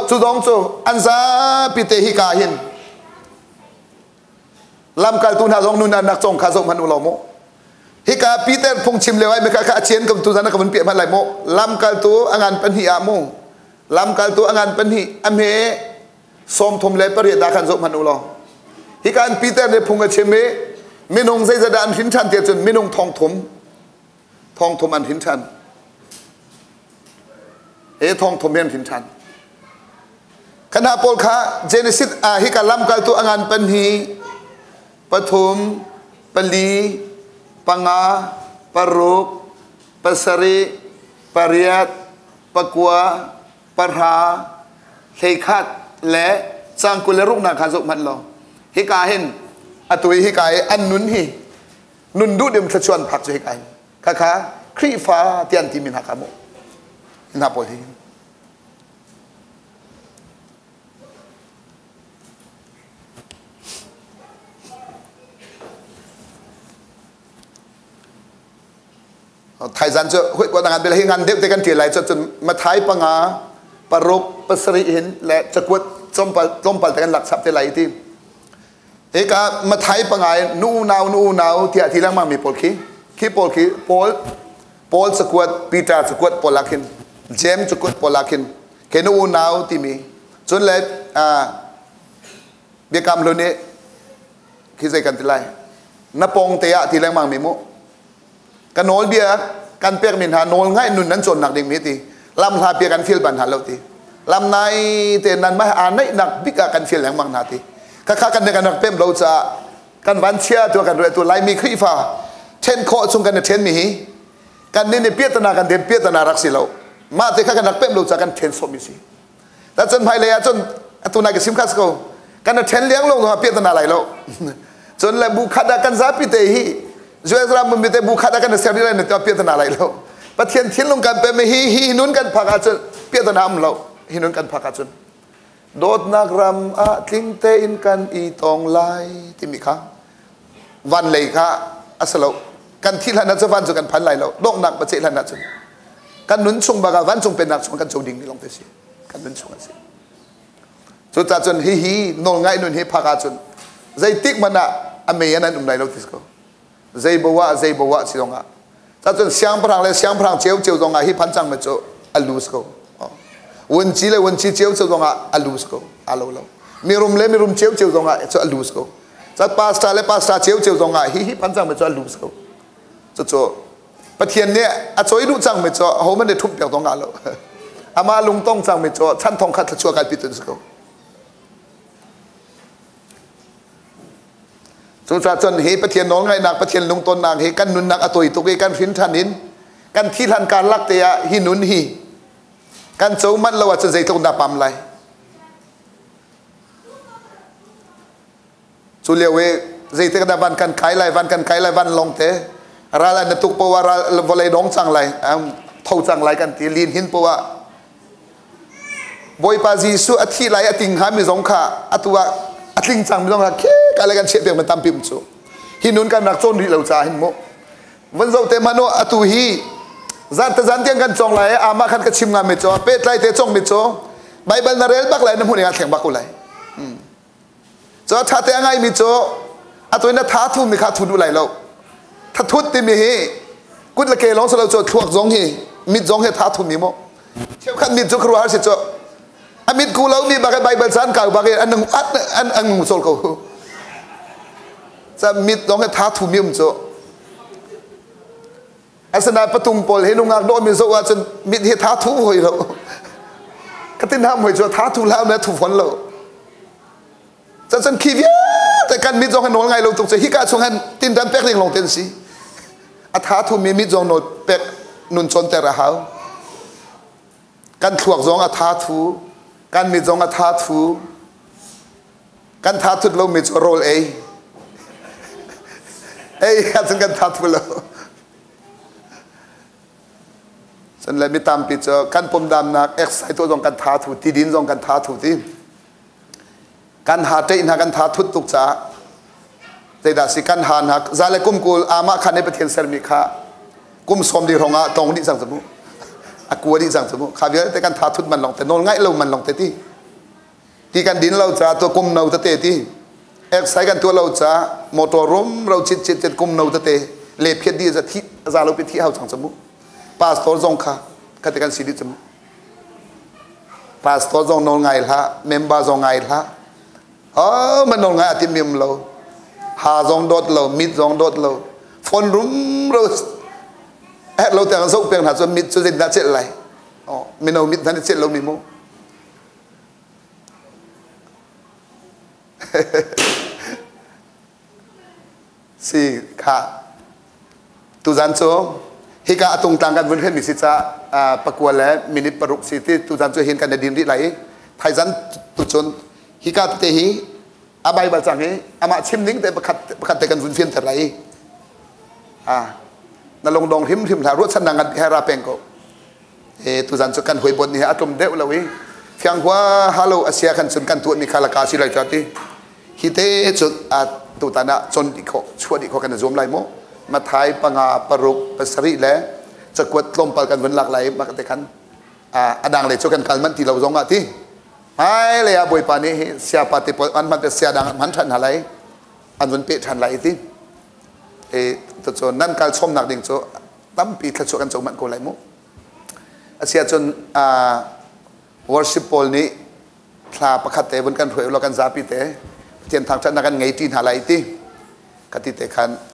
จูดองจูอันซาปีเตฮิกาหินลำกัลตุนหาจงนุนนักจงข้าจงพันอุลโมฮิกาปีเตอร์พงชิมเลวไอ้ไม่ข้าเชียนกับตุนันกับมันเปียมันไหลโมลำกัลตุอังานเป็นหิอาโมลำกัลตุอังานเป็นหิอเมสมทมเลปริยดาขันจงพันอุลฮิการปีเตอร์เนี่ยพงกับเชมไม่นงใจจะดันหินชันเตียจนไม่นงทองถมอันหินชันทองถมเมียนหินชันขณะปอลค่ะเจเนซิสฮิการลำกัลตุอังานเป็นหิปฐุมปลีปังาปรุกปัสริปริยัตปะกัวปะราเคขัดและสังกุลรุกนาคาสุมันลองฮิกาเห็นอตุยฮิกาอันนุนฮีนุนดูเดิมขชวนผักจะฮิกาค่ะครีฟ้าเตียนที่มินหักขโมอินฮาปอลีไทยจันจะหุ่ยว่าต่างกันเป็นอะไรงานเด็กแต่กันเที่ยวไหลจนมาไทยปังอาปรบปัสริเห็นและจะกวดจมปัลแต่กันหลักทรัพย์เที่ยวไหลที่กามาไทยปังอานูนาวที่ที่แรกมามีปอลคีปอลสกวดปีตาสกวดปอลลักินเจมสกวดปอลลักินแค่นูนาวที่มีจนเลยเบียกรรมโลนี้คิดใจกันที่ไรนับปงเตียที่แรกมามีมุกันโนลเบียกันเปียกมินหาโนลง่ายนุนนั้นจนหนักดิ่งมิตีลำหาเปียกันฟิลบันหาเลาตีลำในเตนันไม่อ่านในหนักบิกกันฟิลแหลงมังนาตีข้ากันในกันนักเต็มเราจะกันวันเชียตัวกันด้วยตัวไล่มีขี้ฟ้าเช่นโคชงกันเช่นมีกันนี่ในเปียตนากันเดมเปียตนารักสิเรามาแต่ข้ากันนักเต็มเราจะกันเช่นสมิสิแต่จนภายเลยจนตัวนายกับซิมคัสเขากันเช่นเลี้ยงลงตัวเปียตนาไหลเราจนเลยบุคดากันซาปิเตฮีจวยเรามันมีแต่บุคคลกันเสียดีเลยเนี่ยตัวเปียตนาอะไรเราปะเทียนทิ้งลงกันไปไม่ฮีนุนกันพักอาจจะเปียตนาเราฮีนุนกันพักอาจจะโดดนักรำอาทิ้งเตอินกันอีตองไลที่มีค่ะวันเลยค่ะอาศัยเรากันที่ละนัดวันจุกันพันไหลเราดงนักประเจละนัดจุกันนุนชงบางวันชงเป็นนักชงกันโจดิ่งนี่ลงไปสิกันนุนชงกันสิสุดท้ายจนฮีนงไงนุนฮีพักอาจจะใจติ๊กมันอะอเมย์นั้นอุ้มไหลเราที่สก็ใจบัวสิตรงอ่ะถ้าจนเสียงพลังเลยเสียงพลังเจียวตรงอ่ะฮิพันจังมาโจอัลลูสก็วันจีเลยวันจีเจียวตรงอ่ะอัลลูสก็อัลลูเรามีรุมเลยมีรุมเจียวตรงอ่ะโจอัลลูสก็ถ้าพาสต้าเลยพาสต้าเจียวตรงอ่ะฮิพันจังมาโจอัลลูสก็โจปะเทียนเนี่ยอ่ะโจดูจังมาโจโหมันได้ทุบเดียวตรงอ่ะเราอามาลุงต้องจังมาโจชั้นทองขัดชัวกันปิดตัวสก็สุดท้ายจนเฮปะเทียนน้องไงนักปะเทียนลงต้นนางเฮกันนุนนักอตุยตุกกันพินทันนินกันที่ทันการลักเตียหินุนฮีกันโจมันเราจะใจตรงดาปั๊มไรสุเลียวเวใจเตกันดาวันกันไขไรวันลงเตะราลันตุกปวาราวันเลยน้องจังไรเท่าจังไรกันที่ลีนหินปวาบอยปาจีสุอธิไรอติงหามิสงขาอตัวอติงจังมิสงขาอะไรกันเชี่ยเปียกมันตามพิมพ์โจหินุนกันนักโจนดีเราจ่าหินโมวันเสาร์เตมันโนอตุฮีจันเตียงกันจงไรอามาขันกระชิมงานมิโจเป็ดไรเตจงมิโจไบเบิลนาเรลบักไรน้ำหุ่นงานแข่งบักกุไรโจท้าเตงไงมิโจอตุยน่ะท้าทุนมีขาทุนดูไรเราท้าทุนติมีฮีกุดละเกล้องสเราโจทวกจงฮีมิจงให้ท้าทุนมีโมเชี่ยวขันมิโจครัวหาสิโจอามิดกูเรามีบักไบเบิลสันเก่าบักอันหนึ่งอันหนึ่งโซลเขาจะมิดลองให้ท้าทุมิมโจอาสนะประตุงปอลเห็นงานโดนมิโซว่าจนมิดให้ท้าทุหอยเราก็ตินห้ามหอยโจท้าทุแล้วเนี่ยถูกฝนเราจะจนขี้เยอะแต่การมิดจงให้นอนไงเราตกใจฮิกาชงให้ตินดันเป็กเรียงลงเต็นสิอาท้าทุมีมิดจงโนดเป็กนุนชนแต่ละหาวการถวกจงอาท้าทุการมิดจงอาท้าทุการท้าทุเรามิดโรลเออาจจะกันทัดไปแล้ว นเลยมีตามปิดเจอกันปมดำนักเอ็กไซตัวตรงกันท้าถูตีดินตรงกันท้าถูที่กันหาเจอินหากันท้าทุตุกจ้าเจดาสิกันหานักซาเลกุมกูลอามาขันในประเทศเซอร์มิคากุมสมดีรองะตรงนี้สังสมุอากัวดีสังสมุข้าเยอะแต่กันท้าทุมันลงแต่นนง่ายเรามันลงแต่ที่กันดินเราจ้าตัวกุมเราเตะที่เอ็กไซกันตัวเราจ้ามอเตอร์รมเราจิตกุมเราเตะเล็บเพียดีจะที่ซาเราไปที่เขาสังสมุพาสตอร์จงค่ะกันแต่กันสิริจมุพาสตอร์จงนนง่ายละเมมเบอร์จงง่ายละมันนนง่ายที่มีมเราหาจงโดดเรามิดจงโดดเราฟอนรุมเราเราแต่กันสุกเพียงหาจนมิดจนสิ้นนัดเสร็จไรไม่เอามิดทันเสร็จเรามีโมสี่ค่ะตุจันโซฮิกาตรงต่างกันวันเพ็ญมิสิจ้าประกวดแล้วมินิปรุกสิที่ตุจันโซเห็นกันในดินริไหลไทยจันตุจนฮิกาเตหีอาบายบาจังเฮอามาชิมนิ่งแต่ประคัดแต่กันวันเพ็ญเท่าไรนั่นลงดองทิมถารถสันนังกันแฮราเปงก็ตุจันโซกันหวยบนนี่อาตมเดวละวิเพียงว่าฮัลโหลอาเซียกันสุนกันตัวมีคาลากาสิไรจัดที่ฮิเตจุดตุตานะจนดิโคชัวดิโคกันจะรวมไรโมมาไทยปังอาปรุกปัสริแล้วจะกวดลมปากันวันหลากหลายมากันแต่กันดังเลยช่วยกันกันมันที่เราจงอ่ะที่ไม่เลยอ่ะบอยปานี้เสียปฏิปอันมันเป็นเสียดังมันทันอะไรอันวันเปทันอะไรที่ตัวจนนั่นการชมหนักดิ่งโจตั้มปีทช่วยกันจงมันโกไรโมเสียจนworship poll นี้ทลาประคัตเตบนกันถวยเรากันซาปิเตเทียนทางจันนักันไงที่หาไรที่กติเตคัน